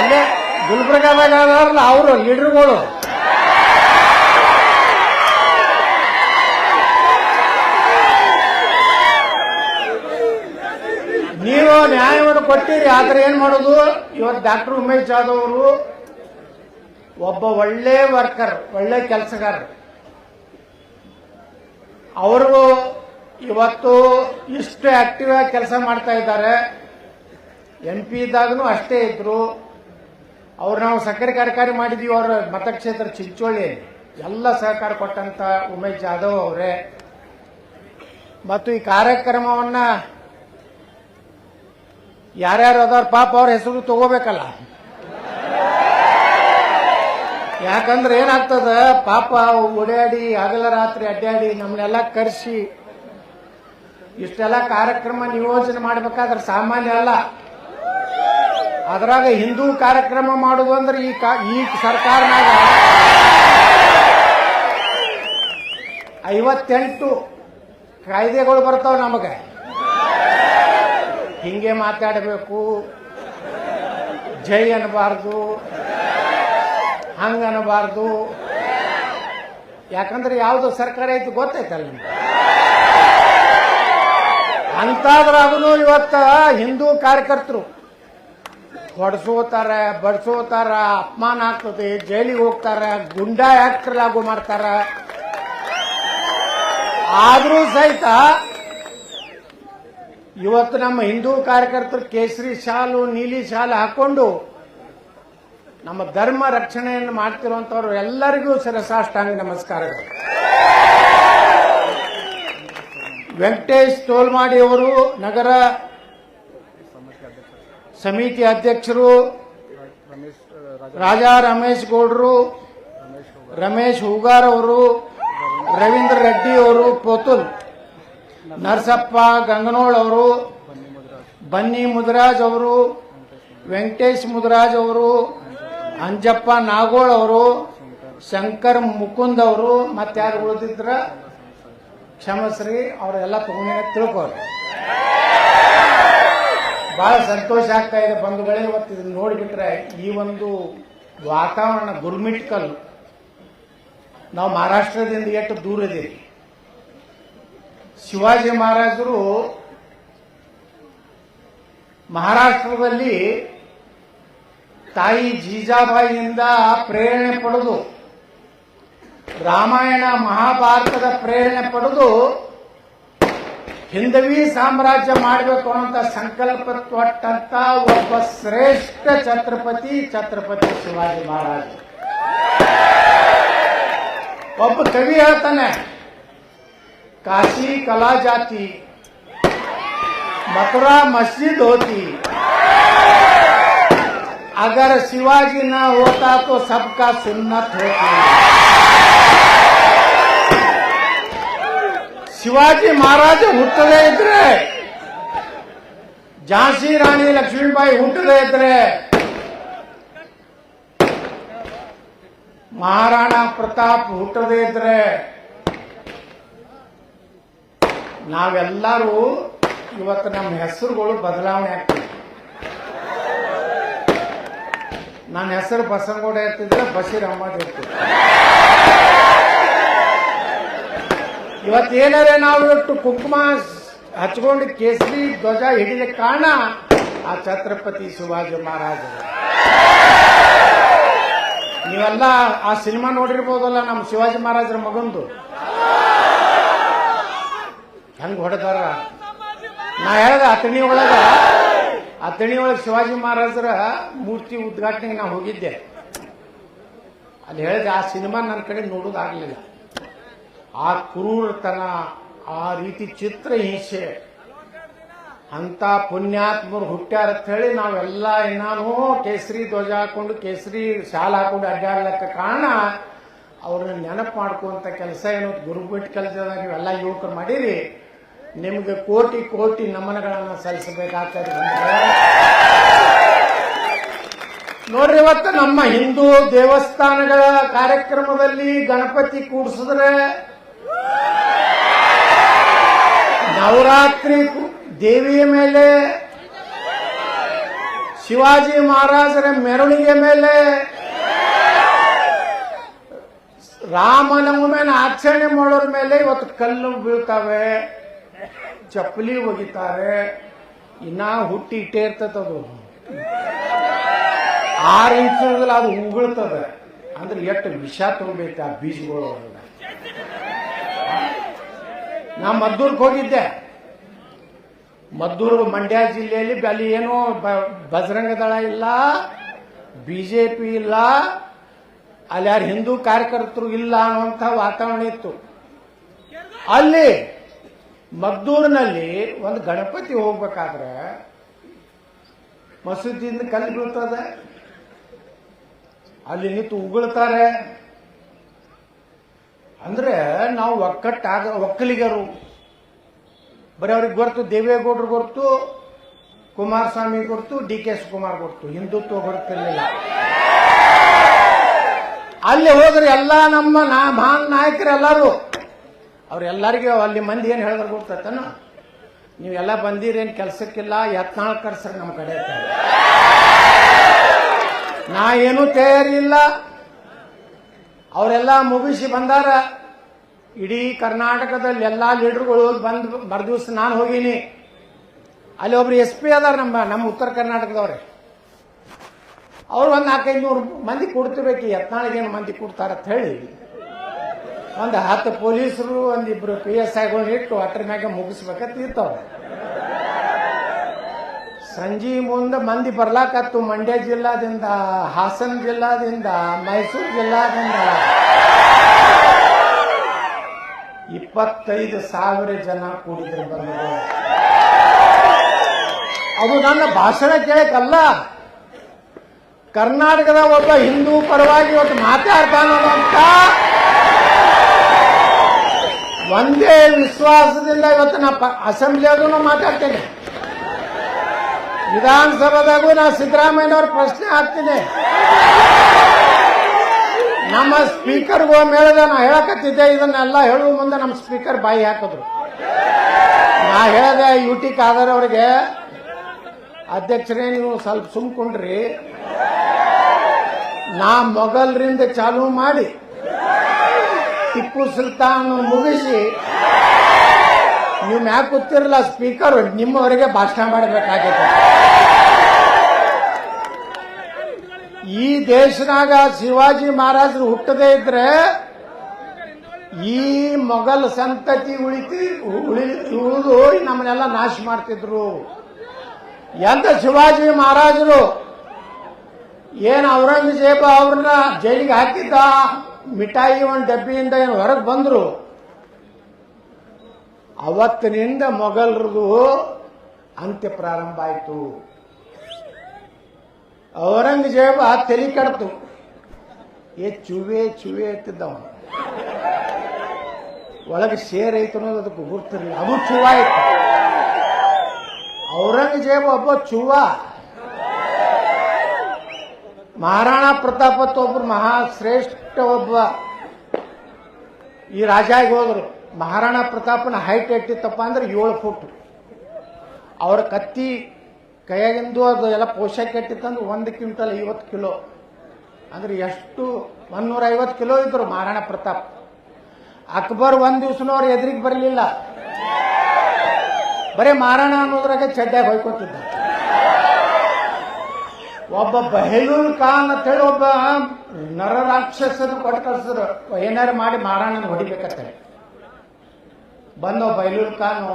ಅಲ್ಲೇ ಗುಲ್ಬರ್ಗಾದಾಗ ಅದಾರಲ್ಲ ಅವರು ಲೀಡರ್ಗಳು. ನೀವು ನ್ಯಾಯವನ್ನು ಕೊಟ್ಟಿರಿ, ಆದ್ರೆ ಏನ್ ಮಾಡೋದು? ಇವತ್ತು ಡಾಕ್ಟರ್ ಉಮೇಶ್ ಜಾಧವ್ ಅವರು ಒಬ್ಬ ಒಳ್ಳೆ ವರ್ಕರ್, ಒಳ್ಳೆ ಕೆಲಸಗಾರ. ಅವರು ಇವತ್ತು ಇಷ್ಟು ಆಕ್ಟಿವ್ ಆಗಿ ಕೆಲಸ ಮಾಡ್ತಾ ಇದ್ದಾರೆ. MP ಇದ್ದಾಗೂ ಅಷ್ಟೇ ಇದ್ರು. ಅವ್ರು ನಾವು ಸಕ್ಕರೆ ಕಾರ್ಯಕಾರಿ ಮಾಡಿದೀವಿ ಅವರ ಮತಕ್ಷೇತ್ರ ಚಿಂಚೋಳಿ, ಎಲ್ಲ ಸಹಕಾರ ಕೊಟ್ಟಂತ ಉಮೇಶ್ ಜಾಧವ್ ಅವರೇ. ಮತ್ತು ಈ ಕಾರ್ಯಕ್ರಮವನ್ನ ಯಾರ್ಯಾರು ಅದಾರ ಪಾಪ ಅವ್ರ ಹೆಸರು ತಗೋಬೇಕಲ್ಲ. ಯಾಕಂದ್ರೆ ಏನಾಗ್ತದ, ಪಾಪ ಓಡಾಡಿ ಹಗಲ ರಾತ್ರಿ ಅಡ್ಡಾಡಿ ನಮ್ಮನ್ನೆಲ್ಲ ಕರೆಸಿ ಇಷ್ಟೆಲ್ಲ ಕಾರ್ಯಕ್ರಮ ನಿಯೋಜನೆ ಮಾಡಬೇಕಾದ್ರೆ ಸಾಮಾನ್ಯ ಅಲ್ಲ. ಅದ್ರಾಗ ಹಿಂದೂ ಕಾರ್ಯಕ್ರಮ ಮಾಡುದು ಅಂದ್ರೆ ಈ ಸರ್ಕಾರನಾಗ 58 ಕಾಯ್ದೆಗಳು ಬರ್ತಾವ. ನಮಗೆ ಹಿಂಗೆ ಮಾತಾಡಬೇಕು, ಜೈ ಅನ್ನಬಾರ್ದು, ಹಂಗ ಅನ್ನಬಾರ್ದು. ಯಾಕಂದ್ರೆ ಯಾವ್ದು ಸರ್ಕಾರ ಐತಿ ಗೊತ್ತೈತಲ್ಲ ನಿಮ್ಗೆ. ಅಂತಾದ್ರಾಗೂ ಇವತ್ತ ಹಿಂದೂ ಕಾರ್ಯಕರ್ತರು ಹೊಡೆಸೋತಾರ, ಬಡಿಸೋತಾರ, ಅಪಮಾನ ಆಗ್ತದೆ, ಜೈಲಿಗೆ ಹೋಗ್ತಾರ, ಗುಂಡಾ ಆಕ್ಟ್ ಲಾಗು ಮಾಡ್ತಾರ. ಆದ್ರೂ ಸಹಿತ ಇವತ್ತು ನಮ್ಮ ಹಿಂದೂ ಕಾರ್ಯಕರ್ತರು ಕೇಸರಿ ಶಾಲು, ನೀಲಿ ಶಾಲು ಹಾಕೊಂಡು ನಮ್ಮ ಧರ್ಮ ರಕ್ಷಣೆಯನ್ನು ಮಾಡ್ತಿರುವಂತವ್ರು ಎಲ್ಲರಿಗೂ ಶಿರಸಾಷ್ಟಾಂಗ ನಮಸ್ಕಾರಗಳು. ವೆಂಕಟೇಶ್ ತೋಲ್ಮಾಡಿ ಅವರು ನಗರ ಸಮಿತಿ ಅಧ್ಯಕ್ಷರು, ರಾಜಾ ರಮೇಶ್ ಗೌಡ್ರು, ರಮೇಶ್ ಹೂಗಾರ್ ಅವರು, ರವೀಂದ್ರ ರೆಡ್ಡಿ ಅವರು, ಪೋತುಲ್ ನರಸಪ್ಪ ಗಂಗನೋಳ್ ಅವರು, ಬನ್ನಿ ಮುದರಾಜ್ ಅವರು, ವೆಂಕಟೇಶ್ ಮುದರಾಜ್ ಅವರು, ಅಂಜಪ್ಪ ನಾಗೋಳ್ ಅವರು, ಶಂಕರ್ ಮುಕುಂದ್ ಅವರು, ಮತ್ತಾರು ಉಳಿದಿದ್ರ ಕ್ಷಮಶ್ರೀ ಅವರೆಲ್ಲ ತಗೊಂಡ ತಿಳ್ಕೋರು. ಬಹಳ ಸಂತೋಷ ಆಗ್ತಾ ಇದೆ ಬಂಧುಗಳೇ. ಇವತ್ತು ಇದನ್ನು ನೋಡಿಬಿಟ್ರೆ ಈ ಒಂದು ವಾತಾವರಣ ಗುರ್ಮಿಟ್ಕಲ್. ನಾವು ಮಹಾರಾಷ್ಟ್ರದಿಂದ ಎಷ್ಟು ದೂರ ಇದೀವಿ. ಶಿವಾಜಿ ಮಹಾರಾಜರು ಮಹಾರಾಷ್ಟ್ರದಲ್ಲಿ ತಾಯಿ ಜೀಜಾಬಾಯಿಯಿಂದ ಪ್ರೇರಣೆ ಪಡೆದು, ರಾಮಾಯಣ ಮಹಾಭಾರತದ ಪ್ರೇರಣೆ ಪಡೆದು ಹಿಂದವಿ ಸಾಮ್ರಾಜ್ಯ ಮಾಡಬೇಕು ಅನ್ನೋಂಥ ಸಂಕಲ್ಪ ತೊಟ್ಟಂತ ಒಬ್ಬ ಶ್ರೇಷ್ಠ ಛತ್ರಪತಿ ಶಿವಾಜಿ ಮಹಾರಾಜ. ಒಬ್ಬ ಕವಿ ಹೇಳ್ತಾನೆ, ಕಾಶಿ ಕಲಾ ಜಾತಿ, मथुरा मस्जिद होती, अगर शिवाजी न होता तो सबका सुन्नत होती. ಶಿವಾಜಿ ಮಹಾರಾಜ ಹುಟ್ಟದೇ ಇದ್ರೆ, ಝಾನ್ಸಿ ರಾಣಿ ಲಕ್ಷ್ಮೀಬಾಯಿ ಹುಟ್ಟದೇ ಇದ್ರೆ, ಮಹಾರಾಣಾ ಪ್ರತಾಪ್ ಹುಟ್ಟದೇ ಇದ್ರೆ, ನಾವೆಲ್ಲರೂ ಇವತ್ತು ನಮ್ಮ ಹೆಸರುಗಳು ಬದಲಾವಣೆ ಆಗ್ತದೆ. ನನ್ನ ಹೆಸರು ಬಸನಗೌಡ ಇರ್ತಿದ್ರೆ ಬಶೀರ್ ಅಹಮದ್ ಇರ್ತಿದ್ರು. ಇವತ್ತೇನಾರೆ ನಾವು ಇಟ್ಟು ಕುಂಕುಮ ಹಚ್ಕೊಂಡು ಕೇಸರಿ ಧ್ವಜ ಹಿಡಿದ ಕಾರಣ ಆ ಛತ್ರಪತಿ ಶಿವಾಜಿ ಮಹಾರಾಜ. ನೀವೆಲ್ಲ ಆ ಸಿನಿಮಾ ನೋಡಿರ್ಬೋದಲ್ಲ, ನಮ್ಮ ಶಿವಾಜಿ ಮಹಾರಾಜರ ಮಗಂದು ಹೆಂಗ್ ಹೊಡೆದಾರ. ನಾ ಹೇಳ್ದ ಅಥಣಿ ಒಳಗೆ ಶಿವಾಜಿ ಮಹಾರಾಜರ ಮೂರ್ತಿ ಉದ್ಘಾಟನೆಗೆ ನಾ ಹೋಗಿದ್ದೆ. ಅಲ್ಲಿ ಹೇಳಿದೆ, ಆ ಸಿನಿಮಾ ನನ್ನ ಕಡೆ ನೋಡೋದಾಗ್ಲಿಲ್ಲ. ಆ ಕ್ರೂರತನ, ಆ ರೀತಿ ಚಿತ್ರ ಹಿಂಸೆ, ಅಂತ ಪುಣ್ಯಾತ್ಮರು ಹುಟ್ಟ್ಯಾರ ಅಂತ ಹೇಳಿ ನಾವೆಲ್ಲ ಏನಾನು ಕೇಸರಿ ಧ್ವಜ ಹಾಕೊಂಡು ಕೇಸರಿ ಶಾಲ್ ಹಾಕೊಂಡು ಅಡ್ಡಾಡ್ಲಕ್ಕ ಕಾರಣ ಅವ್ರನ್ನ ನೆನಪು ಮಾಡ್ಕೊಂತ ಕೆಲಸ ಏನೋ ಗುರುಬಿಟ್ಟು ಕೆಲಸದಾಗ ನೀವೆಲ್ಲ ಯುವಕರು ಮಾಡಿರಿ. ನಿಮ್ಗೆ ಕೋಟಿ ಕೋಟಿ ನಮನಗಳನ್ನು ಸಲ್ಲಿಸಬೇಕಾಗ್ತದೆ. ನೋಡ್ರಿ, ಇವತ್ತು ನಮ್ಮ ಹಿಂದೂ ದೇವಸ್ಥಾನಗಳ ಕಾರ್ಯಕ್ರಮದಲ್ಲಿ ಗಣಪತಿ ಕೂಡಿಸಿದ್ರೆ ನವರಾತ್ರಿ ದೇವಿಯ ಮೇಲೆ ಶಿವಾಜಿ ಮಹಾರಾಜರ ಮೆರವಣಿಗೆ ಮೇಲೆ ರಾಮನವಮಿಯನ್ನು ಆಚರಣೆ ಮಾಡೋರ ಮೇಲೆ ಇವತ್ತು ಕಲ್ಲು ಬೀಳ್ತಾವೆ, ಚಪ್ಪಲಿ ಒಗಿತಾರೆ, ಇನ್ನ ಹುಟ್ಟಿ ಇಟ್ಟೇ ಇರ್ತದದು. 6 ಇಂಚಲ್ಲಿ ಅದು ಉಗುಳ್ತದೆ ಅಂದ್ರೆ ಎಷ್ಟು ವಿಷ ತುಂಬೈತೆ ಆ ಬೀಜಗಳು. ನಾ ಮದ್ದೂರ್ಗೆ ಹೋಗಿದ್ದೆ. ಮದ್ದೂರು ಮಂಡ್ಯ ಜಿಲ್ಲೆಯಲ್ಲಿ ಅಲ್ಲಿ ಏನೋ ಬಜರಂಗ ದಳ ಇಲ್ಲ, ಬಿಜೆಪಿ ಇಲ್ಲ, ಅಲ್ಲಿ ಯಾರು ಹಿಂದೂ ಕಾರ್ಯಕರ್ತರು ಇಲ್ಲ ಅನ್ನುವಂಥ ವಾತಾವರಣ ಇತ್ತು. ಅಲ್ಲಿ ಮದ್ದೂರಿನಲ್ಲಿ ಒಂದು ಗಣಪತಿ ಹೋಗ್ಬೇಕಾದ್ರೆ ಮಸೂದಿಯಿಂದ ಕಲ್ಲು ಬೀಳ್ತದೆ, ಅಲ್ಲಿ ನಿಂತು ಉಗುಳ್ತಾರೆ. ಅಂದ್ರೆ ನಾವು ಒಕ್ಕಲಿಗರು. ಬರೀ ಅವ್ರಿಗೆ ಗೊತ್ತು ದೇವೇಗೌಡರು ಗೊತ್ತು, ಕುಮಾರಸ್ವಾಮಿ ಗೊತ್ತು, DK ಶಿವಕುಮಾರ್ ಗೊತ್ತು, ಹಿಂದುತ್ವ ಗೊತ್ತಿರಲಿಲ್ಲ. ಅಲ್ಲಿ ಹೋದ್ರೆ ಎಲ್ಲ ನಮ್ಮ ಮಹಾನ್ ನಾಯಕರೆಲ್ಲರೂ ಅವ್ರೆಲ್ಲರಿಗೂ ಅಲ್ಲಿ ಮಂದಿ ಏನು ಹೇಳಿದ್ರು ಗೊತ್ತೇನ, ನೀವೆಲ್ಲ ಬಂದಿರೇನು ಕೆಲಸಕ್ಕಿಲ್ಲ, ಯತ್ನಾಳ್ ಕರ್ಸ್ರಿ ನಮ್ಮ ಕಡೆ. ನಾ ಏನೂ ತಯಾರಿ ಇಲ್ಲ. ಅವರೆಲ್ಲ ಮುಗಿಸಿ ಬಂದಾರ. ಇಡೀ ಕರ್ನಾಟಕದಲ್ಲಿ ಎಲ್ಲಾ ಲೀಡರ್ಗಳು ಹೋಗಿ ಬಂದು ಮರುದಿವ್ಸ ನಾನು ಹೋಗಿನಿ. ಅಲ್ಲಿ ಒಬ್ರು SP ಅದಾರ ನಮ್ಮ ಉತ್ತರ ಕರ್ನಾಟಕದವ್ರೆ. ಅವ್ರು ಒಂದು 400-500 ಮಂದಿ ಕೊಡ್ತಿರ್ಬೇಕು. ಯತ್ನಾಳಿಗೇನು ಮಂದಿ ಕೊಡ್ತಾರ ಅಂತ ಹೇಳಿ ಒಂದು 10 ಪೊಲೀಸರು, ಒಂದಿಬ್ರು PSIಗಳನ್ನ ಇಟ್ಟು ಅಟ್ರ ಮ್ಯಾಗ ಮುಗಿಸ್ಬೇಕಂತ ಇರ್ತಾವ್ರೆ. ಸಂಜೆ ಮುಂದೆ ಮಂದಿ ಬರ್ಲಾಕತ್ತು. ಮಂಡ್ಯ ಜಿಲ್ಲಾದಿಂದ, ಹಾಸನ ಜಿಲ್ಲಾದಿಂದ, ಮೈಸೂರು ಜಿಲ್ಲಾದಿಂದ 25,000 ಜನ ಕೂಡಿದ್ರು ಬಂದರು. ಅದು ನನ್ನ ಭಾಷಣ ಕೇಳಕ್ಕಲ್ಲ, ಕರ್ನಾಟಕದ ಒಬ್ಬ ಹಿಂದೂ ಪರವಾಗಿ ಇವತ್ತು ಮಾತಾಡ್ತಾನಂತ ಒಂದೇ ವಿಶ್ವಾಸದಿಂದ ಇವತ್ತು ನಾ ಅಸೆಂಬ್ಲಿಯಾಗೂ ಮಾತಾಡ್ತೇನೆ, ವಿಧಾನಸಭಾದಾಗೂ ನಾ ಸಿದ್ದರಾಮಯ್ಯನವ್ರ ಪ್ರಶ್ನೆ ಹಾಕ್ತೀನಿ. ನಮ್ಮ ಸ್ಪೀಕರ್ಗೂ ಹೇಳಿದೆ, ನಾ ಹೇಳಕತ್ತಿದ್ದೆ, ಇದನ್ನೆಲ್ಲ ಹೇಳುವ ಮುಂದೆ ನಮ್ಮ ಸ್ಪೀಕರ್ ಬಾಯಿ ಹಾಕಿದ್ರು. ನಾ ಹೇಳಿದೆ UT ಖಾದರ್ ಅವರಿಗೆ, ಅಧ್ಯಕ್ಷರೇ ನೀವು ಸ್ವಲ್ಪ ಸುಮ್ಕೊಂಡ್ರಿ, ನಾ ಮೊಘಲರಿಂದ ಚಾಲೂ ಮಾಡಿ ಟಿಪ್ಪು ಸುಲ್ತಾನ್ ಮುಗಿಸಿ ನೀವು ಮ್ಯಾಕ್ ಕೂತಿರಲ್ಲ ಸ್ಪೀಕರ್, ನಿಮ್ಮವರೆಗೆ ಭಾಷಣ ಮಾಡಬೇಕಾಗಿದೆ. ಈ ದೇಶನಾಗ ಶಿವಾಜಿ ಮಹಾರಾಜರು ಹುಟ್ಟದೇ ಇದ್ರೆ ಈ ಮೊಘಲ್ ಸಂತತಿ ಉಳಿದು ನಮ್ಮನ್ನೆಲ್ಲ ನಾಶ ಮಾಡ್ತಿದ್ರು. ಎಂತ ಶಿವಾಜಿ ಮಹಾರಾಜರು ಏನು ಔರಂಗಜೇಬ ಅವ್ರನ್ನ ಜೈಲಿಗೆ ಹಾಕಿದ್ದ, ಮಿಠಾಯಿ ಒಂದು ಡಬ್ಬಿಯಿಂದ ಏನು ಹೊರಗೆ ಬಂದ್ರು, ಅವತ್ತಿನಿಂದ ಮೊಘಲರದು ಅಂತ್ಯ ಪ್ರಾರಂಭ ಆಯಿತು. ಔರಂಗಜೇಬ ತಲೆ ಕೆಡ್ತು, ಚುವೆ ಚುವೆ ಎತ್ತಿದ್ದವ, ಒಳಗೆ ಶೇರ್ ಐತೆ ಅನ್ನೋದು ಅದಕ್ಕೆ ಗುರ್ತಿರಲಿಲ್ಲ, ಅದು ಚುವ ಇತ್ತು. ಔರಂಗಜೇಬ ಒಬ್ಬ ಚುವ. ಮಹಾರಾಣಾ ಪ್ರತಾಪತ್ ಒಬ್ರು ಮಹಾಶ್ರೇಷ್ಠ ಒಬ್ಬ ಈ ರಾಜಾಗಿ ಹೋದ್ರು. ಮಹಾರಾಣಾ ಪ್ರತಾಪನ ಹೈಟ್ ಎಷ್ಟಿತ್ತಪ್ಪ ಅಂದ್ರೆ 7 ಫುಟ್. ಅವ್ರ ಕತ್ತಿ ಕೈಯಾಗಿಂದು ಅದು ಎಲ್ಲ ಪೋಷಕ ಎಟ್ಟಿತ್ತಂದ್ರೆ 1 ಕ್ವಿಂಟಲ್ 50 ಕಿಲೋ, ಅಂದ್ರೆ ಎಷ್ಟು 150 ಕಿಲೋ ಇದ್ರು ಮಹಾರಾಣಾ ಪ್ರತಾಪ್. ಅಕ್ಬರ್ ಒಂದ್ ದಿವ್ಸನೂ ಅವ್ರ ಎದುರಿಗೆ ಬರಲಿಲ್ಲ, ಬರೀ ಮಹಾರಾಣಾ ಅನ್ನೋದ್ರಾಗ ಚಡ್ಡಾಗ ಹೊಯ್ಕೊತಿದ್ದ. ಒಬ್ಬ ಬಹಲೂಲ್ ಖಾನ್ ಅಂತ ಹೇಳಿ ಒಬ್ಬ ನರರಾಕ್ಷಸರು ಕೊಟ್ಟು ಕಳ್ಸಿದ್ರು, ಏನಾರು ಮಾಡಿ ಮಹಾರಾಣನ ಹೊಡಿಬೇಕಂತ ಬಂದ ಬಹಲೂಲ್ ಖಾನು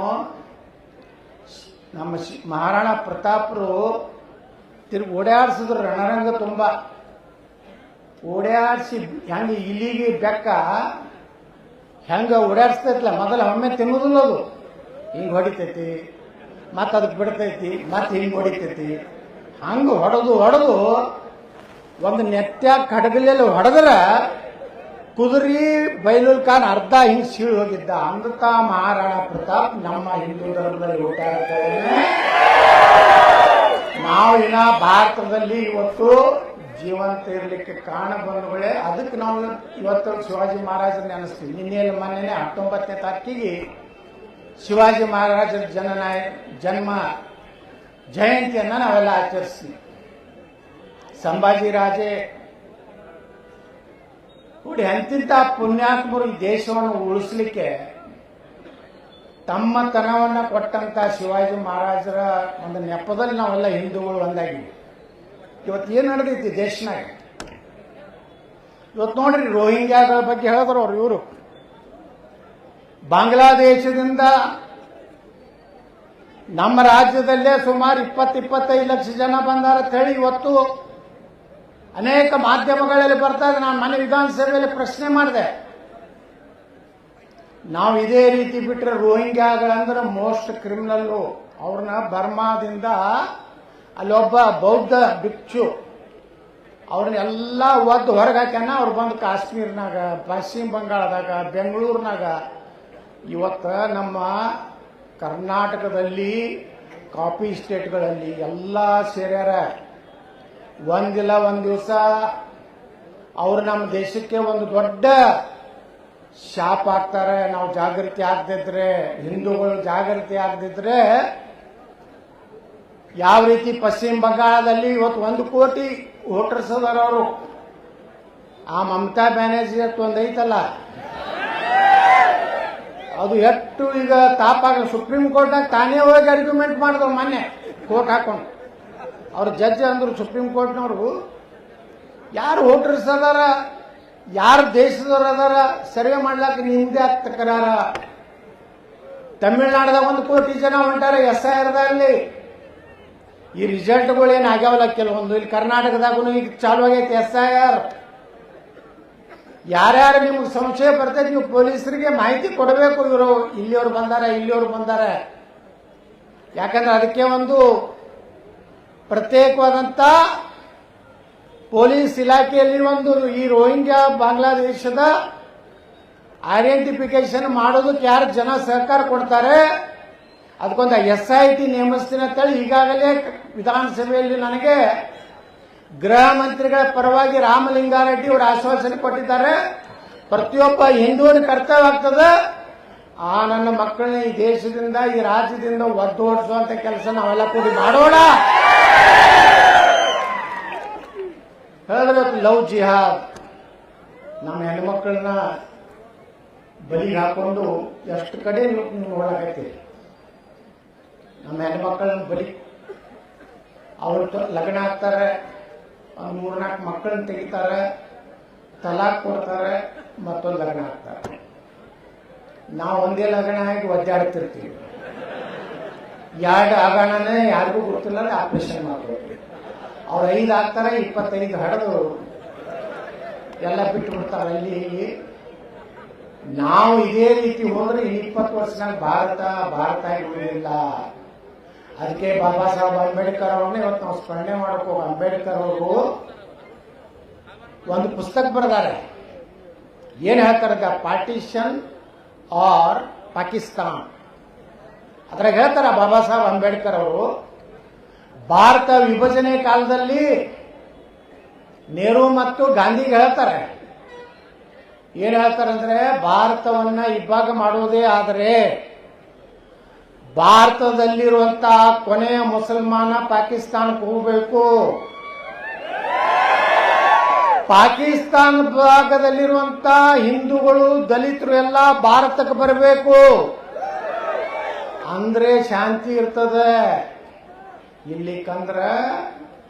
ನಮ್ಮ ಮಹಾರಾಣಾ ಪ್ರತಾಪರು ತಿರುಗಿ ಓಡಾಡಿಸಿದ್ರು ರಣರಂಗ ತುಂಬಾ. ಓಡಾಡಿಸಿ ಹೆಂಗ ಇಲ್ಲಿಗೆ ಬೆಕ್ಕ ಹೆಂಗ ಓಡಾಡಿಸ್ತೈತಲ್ಲ, ಮೊದಲ ಒಮ್ಮೆ ತಿನ್ನೋದಿಲ್ಲ ಅದು, ಹಿಂಗೆ ಹೊಡಿತೈತಿ, ಮತ್ತೆ ಅದಕ್ಕೆ ಬಿಡ್ತೈತಿ, ಮತ್ತೆ ಹಿಂಗೆ ಹೊಡಿತೈತಿ. ಹಂಗ ಹೊಡೆದು ಒಂದು ನೆತ್ಯ ಕಡಗಲೆಯಲ್ಲಿ ಹೊಡೆದ್ರ ಕುದುರಿ ಬೈಲೂಲ್ ಖಾನ್ ಅರ್ಧ ಹಿಂಗ್ ಸೀಳು ಹೋಗಿದ್ದ. ಅಂತ ಮಹಾರಾಣಾ ಪ್ರತಾಪ್ ನಮ್ಮ ಹಿಂದೂ ಧರ್ಮದಲ್ಲಿ ಓಡಾಡ್ತಾರೆ. ನಾವು ಇನ್ನ ಭಾರತದಲ್ಲಿ ಇವತ್ತು ಜೀವಂತ ಇರಲಿಕ್ಕೆ ಕಾರಣ ಬಂಧುಗಳೇ. ಅದಕ್ಕೆ ನಾವು ಇವತ್ತು ಶಿವಾಜಿ ಮಹಾರಾಜರನ್ನ ನೆನೆಸ್ತೀವಿ. ನಿನ್ನೆ ಮೊನ್ನೆ 19ನೇ ತಾರೀಕಿಗೆ ಶಿವಾಜಿ ಮಹಾರಾಜರ ಜನ್ಮ ಜಯಂತಿಯನ್ನ ನಾವೆಲ್ಲ ಆಚರಿಸ್ತೀವಿ. ಸಂಭಾಜಿ ರಾಜೇ ನೋಡಿ, ಅಂತಿಂತ ಪುಣ್ಯಾತ್ಮರು ಈ ದೇಶವನ್ನು ಉಳಿಸ್ಲಿಕ್ಕೆ ತಮ್ಮ ತನವನ್ನ ಕೊಟ್ಟಂತ ಶಿವಾಜಿ ಮಹಾರಾಜರ ಒಂದು ನೆಪದಲ್ಲಿ ನಾವೆಲ್ಲ ಹಿಂದೂಗಳು ಒಂದಾಗಿವಿ. ಇವತ್ತು ಏನ್ ನಡೆದೈತಿ ದೇಶನಾಗ? ಇವತ್ತು ನೋಡ್ರಿ, ರೋಹಿಂಗ್ಯಾಗಳ ಬಗ್ಗೆ ಹೇಳಿದ್ರು ಅವ್ರು. ಇವರು ಬಾಂಗ್ಲಾದೇಶದಿಂದ ನಮ್ಮ ರಾಜ್ಯದಲ್ಲೇ ಸುಮಾರು 20-25 ಲಕ್ಷ ಜನ ಬಂದಾರ ಅಂತ ಹೇಳಿ ಇವತ್ತು ಅನೇಕ ಮಾಧ್ಯಮಗಳಲ್ಲಿ ಬರ್ತಾ ಇದೆ. ನಾನು ಮನೆ ವಿಧಾನಸಭೆಯಲ್ಲಿ ಪ್ರಶ್ನೆ ಮಾಡಿದೆ. ನಾವು ಇದೇ ರೀತಿ ಬಿಟ್ಟರೆ ರೋಹಿಂಗ್ಯಾಗಳಂದ್ರೆ ಮೋಸ್ಟ್ ಕ್ರಿಮಿನಲ್ಲು. ಅವ್ರನ್ನ ಬರ್ಮಾದಿಂದ ಅಲ್ಲೊಬ್ಬ ಬೌದ್ಧ ಭಿಕ್ಷು ಅವ್ರನ್ನೆಲ್ಲ ಒದ್ದು ಹೊರಗೆ ಹಾಕ್ಯಾನ. ಅವ್ರು ಬಂದು ಕಾಶ್ಮೀರ್ನಾಗ, ಪಶ್ಚಿಮ ಬಂಗಾಳದಾಗ, ಬೆಂಗಳೂರಿನಾಗ, ಇವತ್ತು ನಮ್ಮ ಕರ್ನಾಟಕದಲ್ಲಿ ಕಾಫಿ ಸ್ಟೇಟ್ಗಳಲ್ಲಿ ಎಲ್ಲ ಸೇರ್ಯಾರ. ಒಂದಿಲ್ಲ ಒಂದು ದಿವಸ ಅವರು ನಮ್ಮ ದೇಶಕ್ಕೆ ಒಂದು ದೊಡ್ಡ ಶಾಪ್ ಆಗ್ತಾರೆ. ನಾವು ಜಾಗೃತಿ ಆಗದಿದ್ರೆ, ಹಿಂದೂಗಳು ಜಾಗೃತಿ ಆಗದಿದ್ರೆ, ಯಾವ ರೀತಿ ಪಶ್ಚಿಮ ಬಂಗಾಳದಲ್ಲಿ ಇವತ್ತು 1 ಕೋಟಿ ವೋಟರ್ಸ್ ಅದಾರ ಅವರು. ಆ ಮಮತಾ ಬ್ಯಾನರ್ಜಿ ಅಂತ ಒಂದು ಐತಲ್ಲ, ಅದು ಎಷ್ಟು ಈಗ ತಾಪಾಗಲ್ಲ. ಸುಪ್ರೀಂ ಕೋರ್ಟ್ನಾಗ ತಾನೇ ಹೋಗಿ ಆರ್ಗ್ಯುಮೆಂಟ್ ಮಾಡಿದ್ರು ಮೊನ್ನೆ, ಕೋರ್ಟ್ ಹಾಕೊಂಡು. ಅವ್ರ ಜಡ್ಜ್ ಅಂದ್ರು ಸುಪ್ರೀಂ ಕೋರ್ಟ್ನವರು, ಯಾರು ವೋಟರ್ಸ್ ಅದಾರ, ಯಾರು ದೇಶದವ್ರು ಅದಾರ ಸರ್ವೆ ಮಾಡ್ಲಾಕ ನಿಮ್ದೇ ತಕರಾರ. ತಮಿಳುನಾಡದಾಗ 1 ಕೋಟಿ ಜನ ಹೊಂಟಾರ SIR ದಲ್ಲಿ. ಈ ರಿಸಲ್ಟ್ಗಳು ಏನು ಆಗ್ಯಾವಲ್ಲ ಕೆಲವೊಂದು. ಇಲ್ಲಿ ಕರ್ನಾಟಕದಾಗೂ ಈಗ ಚಾಲು ಆಗೈತಿ SIR. ಯಾರ್ಯಾರು ನಿಮ್ಗೆ ಸಂಶಯ ಬರ್ತೈತೆ ನೀವು ಪೊಲೀಸರಿಗೆ ಮಾಹಿತಿ ಕೊಡಬೇಕು. ಇವರು ಇಲ್ಲಿಯವ್ರು ಬಂದಾರ, ಇಲ್ಲಿಯವ್ರು ಬಂದಾರ. ಯಾಕಂದ್ರೆ ಅದಕ್ಕೆ ಒಂದು ಪ್ರತ್ಯೇಕವಾದಂತ ಪೊಲೀಸ್ ಇಲಾಖೆಯಲ್ಲಿ ಒಂದು ಈ ರೋಹಿಂಗ್ಯಾ ಬಾಂಗ್ಲಾದೇಶದ ಐಡೆಂಟಿಫಿಕೇಶನ್ ಮಾಡೋದಕ್ಕೆ ಯಾರು ಜನ ಸಹಕಾರ ಕೊಡ್ತಾರೆ ಅದಕ್ಕೊಂದು SIT ನೇಮಿಸ್ತೀನಿ ಅಂತೇಳಿ ಈಗಾಗಲೇ ವಿಧಾನಸಭೆಯಲ್ಲಿ ನನಗೆ ಗೃಹ ಮಂತ್ರಿಗಳ ಪರವಾಗಿ ರಾಮಲಿಂಗಾರೆಡ್ಡಿ ಅವರು ಆಶ್ವಾಸನೆ ಕೊಟ್ಟಿದ್ದಾರೆ. ಪ್ರತಿಯೊಬ್ಬ ಹಿಂದೂವಿನ ಕರ್ತವ್ಯ ಆಗ್ತದೆ, ಆ ನನ್ನ ಮಕ್ಕಳನ್ನ ಈ ದೇಶದಿಂದ, ಈ ರಾಜ್ಯದಿಂದ ಒದ್ದೋಡಿಸುವಂತ ಕೆಲಸ ನಾವೆಲ್ಲ ಕೂಡಿ ಮಾಡೋಣ. ಹೇಳಿದ್ರೆ ಲವ್ ಜಿಹಾದ್, ನಮ್ಮ ಹೆಣ್ಮಕ್ಳನ್ನ ಬಲಿಗೆ ಹಾಕೊಂಡು ಎಷ್ಟು ಕಡೆ ನೋಡಕತ್ತೀರಿ. ನಮ್ಮ ಹೆಣ್ಮಕ್ಳನ್ನ ಬಲಿ, ಅವ್ರ ಲಗ್ನ ಆಗ್ತಾರೆ, 3-4 ಮಕ್ಕಳನ್ನ ತೆಗಿತಾರೆ, ತಲಾಕ್ ಕೊಡ್ತಾರೆ, ಮತ್ತೊಂದು ಲಗ್ನ ಆಗ್ತಾರೆ. ನಾವು ಒಂದೇ ಲಗ್ನ ಆಗಿ ಒದ್ದಾಡ್ತಿರ್ತೀವಿ. 2 ಆಗೋಣನೇ ಯಾರಿಗೂ ಗೊತ್ತಿಲ್ಲ, ಆಪರೇಷನ್ ಮಾಡ್ಬೇಕು. ಅವ್ರು 5 ಆಗ್ತಾರೆ, 25 ಹಡೆದು ಎಲ್ಲ ಬಿಟ್ಟು ಬಿಡ್ತಾರೆ ಅಲ್ಲಿ ಇಲ್ಲಿ. ನಾವು ಇದೇ ರೀತಿ ಹೋದ್ರೆ 20 ವರ್ಷನಾಗ ಭಾರತ ಇರುವುದಿಲ್ಲ. ಅದಕ್ಕೆ ಬಾಬಾ ಸಾಹೇಬ್ ಅಂಬೇಡ್ಕರ್ ಅವ್ರನ್ನ ಇವತ್ತು ನಾವು ಸ್ಮರಣೆ ಮಾಡಬೇಕು. ಅಂಬೇಡ್ಕರ್ ಅವರು ಒಂದು ಪುಸ್ತಕ ಬರೆದಾರೆ. ಏನ್ ಹೇಳ್ತಾರೆ, ದ ಪಾರ್ಟಿಷನ್ ಆರ್ ಪಾಕಿಸ್ತಾನ್. ಅದ್ರಾಗ ಹೇಳ್ತಾರ ಬಾಬಾ ಸಾಹೇಬ್ ಅಂಬೇಡ್ಕರ್ ಅವರು, ಭಾರತ ವಿಭಜನೆ ಕಾಲದಲ್ಲಿ ನೆಹರು ಮತ್ತು ಗಾಂಧಿಗೆ ಹೇಳ್ತಾರೆ. ಏನ್ ಹೇಳ್ತಾರಂದ್ರೆ, ಭಾರತವನ್ನ ಇಬ್ಬಾಗ ಮಾಡುವುದೇ ಆದರೆ ಭಾರತದಲ್ಲಿರುವಂತಹ ಕೊನೆಯ ಮುಸಲ್ಮಾನ ಪಾಕಿಸ್ತಾನಕ್ಕೆ ಹೋಗಬೇಕು. ಪಾಕಿಸ್ತಾನ ಭಾಗದಲ್ಲಿರುವಂತಹ ಹಿಂದೂಗಳು, ದಲಿತರು ಎಲ್ಲ ಭಾರತಕ್ಕೆ ಬರಬೇಕು. ಅಂದ್ರೆ ಶಾಂತಿ ಇರ್ತದೆ. ಇಲ್ಲಿ ಕಂದ್ರ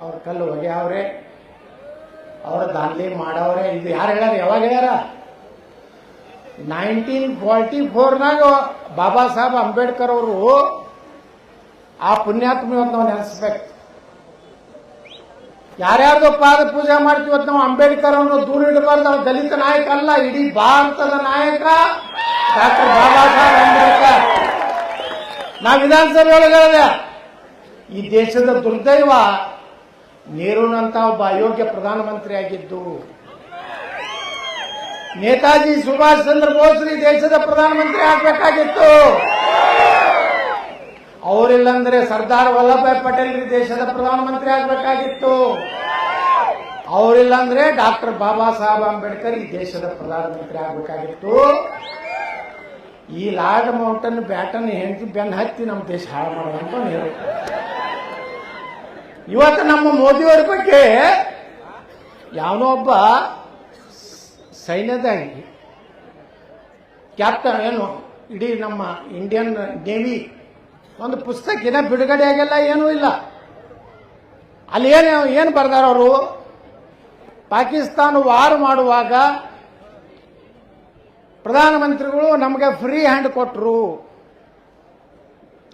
ಅವ್ರ ಕಲ್ಲು ಒಗೆಯವ್ರೆ, ಅವ್ರ ದಾಂಧಲಿ ಮಾಡವ್ರೆ. ಇದು ಯಾರು ಹೇಳ್ಯಾರ, ಯಾವಾಗ ಹೇಳ್ಯಾರ? 1944ನಾಗ ಬಾಬಾ ಸಾಹೇಬ್ ಅಂಬೇಡ್ಕರ್ ಅವರು, ಆ ಪುಣ್ಯಾತ್ಮ ಇವತ್ತು ನಾವು ನೆನೆಸ್ಬೇಕು. ಯಾರ್ಯಾರ್ದು ಪಾದ ಪೂಜೆ ಮಾಡ್ತೀವಿ ಇವತ್ತು ನಾವು. ಅಂಬೇಡ್ಕರ್ ಅವನು ದೂರ ಇಡಬಾರ್ದು. ಅವ್ರು ದಲಿತ ನಾಯಕ ಅಲ್ಲ, ಇಡೀ ಭಾರತದ ನಾಯಕ ಡಾಕ್ಟರ್ ಬಾಬಾ ಸಾಹೇಬ್ ಅಂಬೇಡ್ಕರ್. ನಾವು ವಿಧಾನಸಭೆ ಒಳಗೆ ಹೇಳಿದೆ, ಈ ದೇಶದ ದುರ್ದೈವ ನೆಹರೂನಂತ ಒಬ್ಬ ಅಯೋಗ್ಯ ಪ್ರಧಾನಮಂತ್ರಿ ಆಗಿದ್ದು. ನೇತಾಜಿ ಸುಭಾಷ್ ಚಂದ್ರ ಬೋಸ್ ಈ ದೇಶದ ಪ್ರಧಾನಮಂತ್ರಿ ಆಗಬೇಕಾಗಿತ್ತು. ಅವರಿಲ್ಲಂದ್ರೆ ಸರ್ದಾರ್ ವಲ್ಲಭಭಾಯ್ ಪಟೇಲ್ ಈ ದೇಶದ ಪ್ರಧಾನಮಂತ್ರಿ ಆಗಬೇಕಾಗಿತ್ತು. ಅವರಿಲ್ಲಂದ್ರೆ ಡಾಕ್ಟರ್ ಬಾಬಾ ಸಾಹೇಬ್ ಅಂಬೇಡ್ಕರ್ ಈ ದೇಶದ ಪ್ರಧಾನಮಂತ್ರಿ ಆಗಬೇಕಾಗಿತ್ತು. ಈ ಲಾರ್ಡ್ ಮೌಂಟನ್ ಬ್ಯಾಟನ್ ಹೆಂಡತಿ ಬೆನ್ನ ಹತ್ತಿ ನಮ್ಮ ದೇಶ ಹಾಳು ಮಾಡೋದಂತ ಹೇಳಿ ಇವತ್ತು ನಮ್ಮ ಮೋದಿಯವರ ಬಗ್ಗೆ ಯಾವನೋ ಒಬ್ಬ ಸೈನ್ಯದ ಕ್ಯಾಪ್ಟನ್ ಏನು ಇಡೀ ನಮ್ಮ ಇಂಡಿಯನ್ ನೇವಿ ಒಂದು ಪುಸ್ತಕ ಏನ ಬಿಡುಗಡೆ ಆಗಿಲ್ಲ, ಏನೂ ಇಲ್ಲ. ಅಲ್ಲಿ ಏನು ಬರ್ದಾರ ಅವರು, ಪಾಕಿಸ್ತಾನ ವಾರ್ ಮಾಡುವಾಗ ಪ್ರಧಾನಮಂತ್ರಿಗಳು ನಮಗೆ ಫ್ರೀ ಹ್ಯಾಂಡ್ ಕೊಟ್ಟರು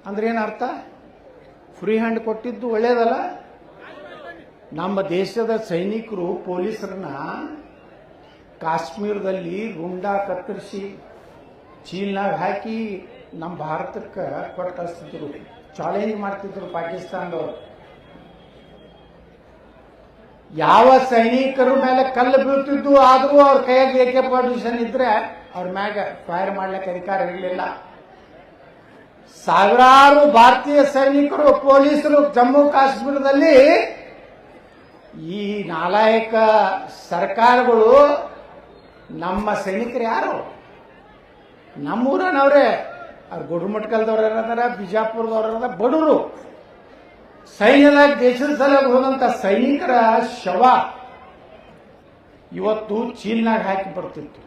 ಅಂದ್ರೆ ಏನರ್ಥ? ಫ್ರೀ ಹ್ಯಾಂಡ್ ಕೊಟ್ಟಿದ್ದು ಒಳ್ಳೇದಲ್ಲ. ನಮ್ಮ ದೇಶದ ಸೈನಿಕರು ಪೊಲೀಸರನ್ನ ಕಾಶ್ಮೀರದಲ್ಲಿ ಗುಂಡಾ ಕತ್ತರಿಸಿ ಚೀಲ್ನಾಗ ಹಾಕಿ ನಮ್ಮ ಭಾರತಕ್ಕೆ ಕೊಟ್ಟು ಕಳಿಸ್ತಿದ್ರು, ಚಾಲೆಂಜ್ ಮಾಡ್ತಿದ್ರು ಪಾಕಿಸ್ತಾನದವರು. ಯಾವ ಸೈನಿಕರ ಮೇಲೆ ಕಲ್ಲು ಬೀಳ್ತಿದ್ದು ಆದರೂ ಅವ್ರ ಕೈಯಾಗ AK-47 ಇದ್ರೆ ಅವ್ರ ಮ್ಯಾಗ ಫೈರ್ ಮಾಡ್ಲಿಕ್ಕೆ ಅಧಿಕಾರ ಇರಲಿಲ್ಲ. ಸಾವಿರಾರು ಭಾರತೀಯ ಸೈನಿಕರು ಪೊಲೀಸರು ಜಮ್ಮು ಕಾಶ್ಮೀರದಲ್ಲಿ ಈ ನಾಲಾಯಕ ಸರ್ಕಾರಗಳು ನಮ್ಮ ಸೈನಿಕರು ಯಾರು? ನಮ್ಮೂರನವ್ರೆ, ಅವ್ರು ಗುಡುಮಟ್ಕಲ್ದವ್ರು ಇರೋದಾರ, ಬಿಜಾಪುರದವ್ರು ಇರೋದಾರ, ಬಡವರು ಸೈನ್ಯದಾಗ ದೇಶದ ಸಲ ಹೋದಂತ ಸೈನಿಕರ ಶವ ಇವತ್ತು ಚೀಲ್ನಾಗ ಹಾಕಿ ಬರ್ತಿತ್ತು.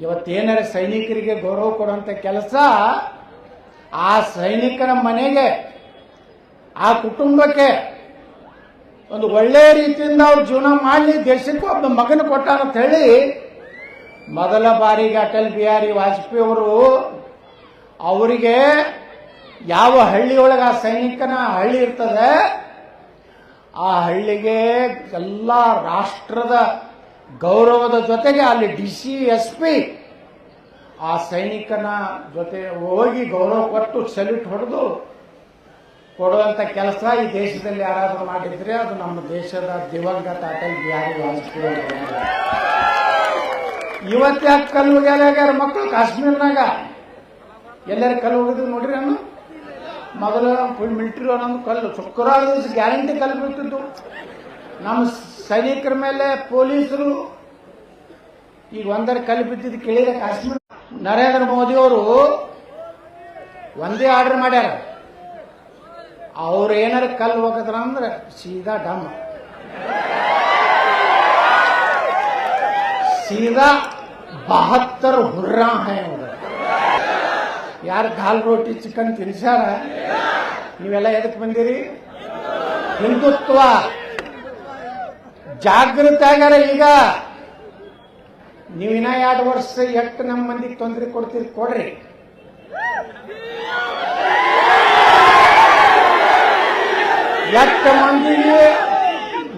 ಇವತ್ತೇನಾರ ಸೈನಿಕರಿಗೆ ಗೌರವ ಕೊಡುವಂತ ಕೆಲಸ ಆ ಸೈನಿಕರ ಮನೆಗೆ, ಆ ಕುಟುಂಬಕ್ಕೆ ಒಂದು ಒಳ್ಳೆ ರೀತಿಯಿಂದ ಅವ್ರ ಜೀವನ ಮಾಡಲಿ, ದೇಶಕ್ಕೆ ಒಬ್ಬ ಮಗನ ಕೊಟ್ಟಾನಂತ ಹೇಳಿ ಮೊದಲ ಬಾರಿಗೆ ಅಟಲ್ ಬಿಹಾರಿ ವಾಜಪೇಯಿ ಅವರು ಅವರಿಗೆ ಯಾವ ಹಳ್ಳಿಯೊಳಗೆ ಆ ಸೈನಿಕನ ಹಳ್ಳಿ ಇರ್ತದೆ ಆ ಹಳ್ಳಿಗೆ ಎಲ್ಲ ರಾಷ್ಟ್ರದ ಗೌರವದ ಜೊತೆಗೆ ಅಲ್ಲಿ DC SP ಆ ಸೈನಿಕನ ಜೊತೆ ಹೋಗಿ ಗೌರವ ಕೊಟ್ಟು ಸಲ್ಯೂಟ್ ಹೊಡೆದು ಕೊಡುವಂತ ಕೆಲಸ ಈ ದೇಶದಲ್ಲಿ ಯಾರಾದರೂ ಮಾಡಿದ್ರೆ ಅದು ನಮ್ಮ ದೇಶದ ದಿವಂಗತ ಅಟಲ್ ಬಿಹಾರಿ ವಾಜಪೇಯಿ ಅವರು. ಇವತ್ತ್ಯಾಕೆ ಕಲ್ಲು ಹೋಗ್ಯಾರ ಮಕ್ಕಳು ಕಾಶ್ಮೀರ್ನಾಗ? ಎಲ್ಲರೂ ಕಲ್ಲು ಹೋಗಿದ್ರು ನೋಡ್ರಿ. ಅನ್ನು ಮೊದಲು ಮಿಲಿಟರಿ ಅನ್ನೋದು ಕಲ್ಲು ಶುಕ್ರವಾರ ದಿವಸ ಗ್ಯಾರಂಟಿ ಕಲ್ಲು ಬೀಳ್ತಿದ್ದು ನಮ್ಮ ಸೈನಿಕರ ಮೇಲೆ. ಪೊಲೀಸರು ಈಗ ಒಂದರ ಕಲ್ಲು ಬಿದ್ದಿದ್ದು ಕೇಳಿದ್ರೆ ಕಾಶ್ಮೀರ. ನರೇಂದ್ರ ಮೋದಿ ಅವರು ಒಂದೇ ಆರ್ಡರ್ ಮಾಡ್ಯಾರ, ಅವ್ರು ಏನಾರ ಕಲ್ಲು ಹೋಗದ್ರ ಅಂದ್ರೆ ಸೀದಾ ಡಮ್, ಸೀದಾ 72 ಹುರ್ರಾ ಹೈ. ಯಾರು ದಾಲ್ ರೋಟಿ ಚಿಕನ್ ತಿನ್ಸಾರ? ನೀವೆಲ್ಲ ಎದಕ್ಕೆ ಬಂದಿರಿ? ಹಿಂದುತ್ವ ಜಾಗೃತ ಆಗ್ಯಾರ. ಈಗ ನೀವಿನ 2 ವರ್ಷ ಎಷ್ಟು ನಮ್ಮ ಮಂದಿಗೆ ತೊಂದರೆ ಕೊಡ್ತೀರಿ ಕೊಡ್ರಿ.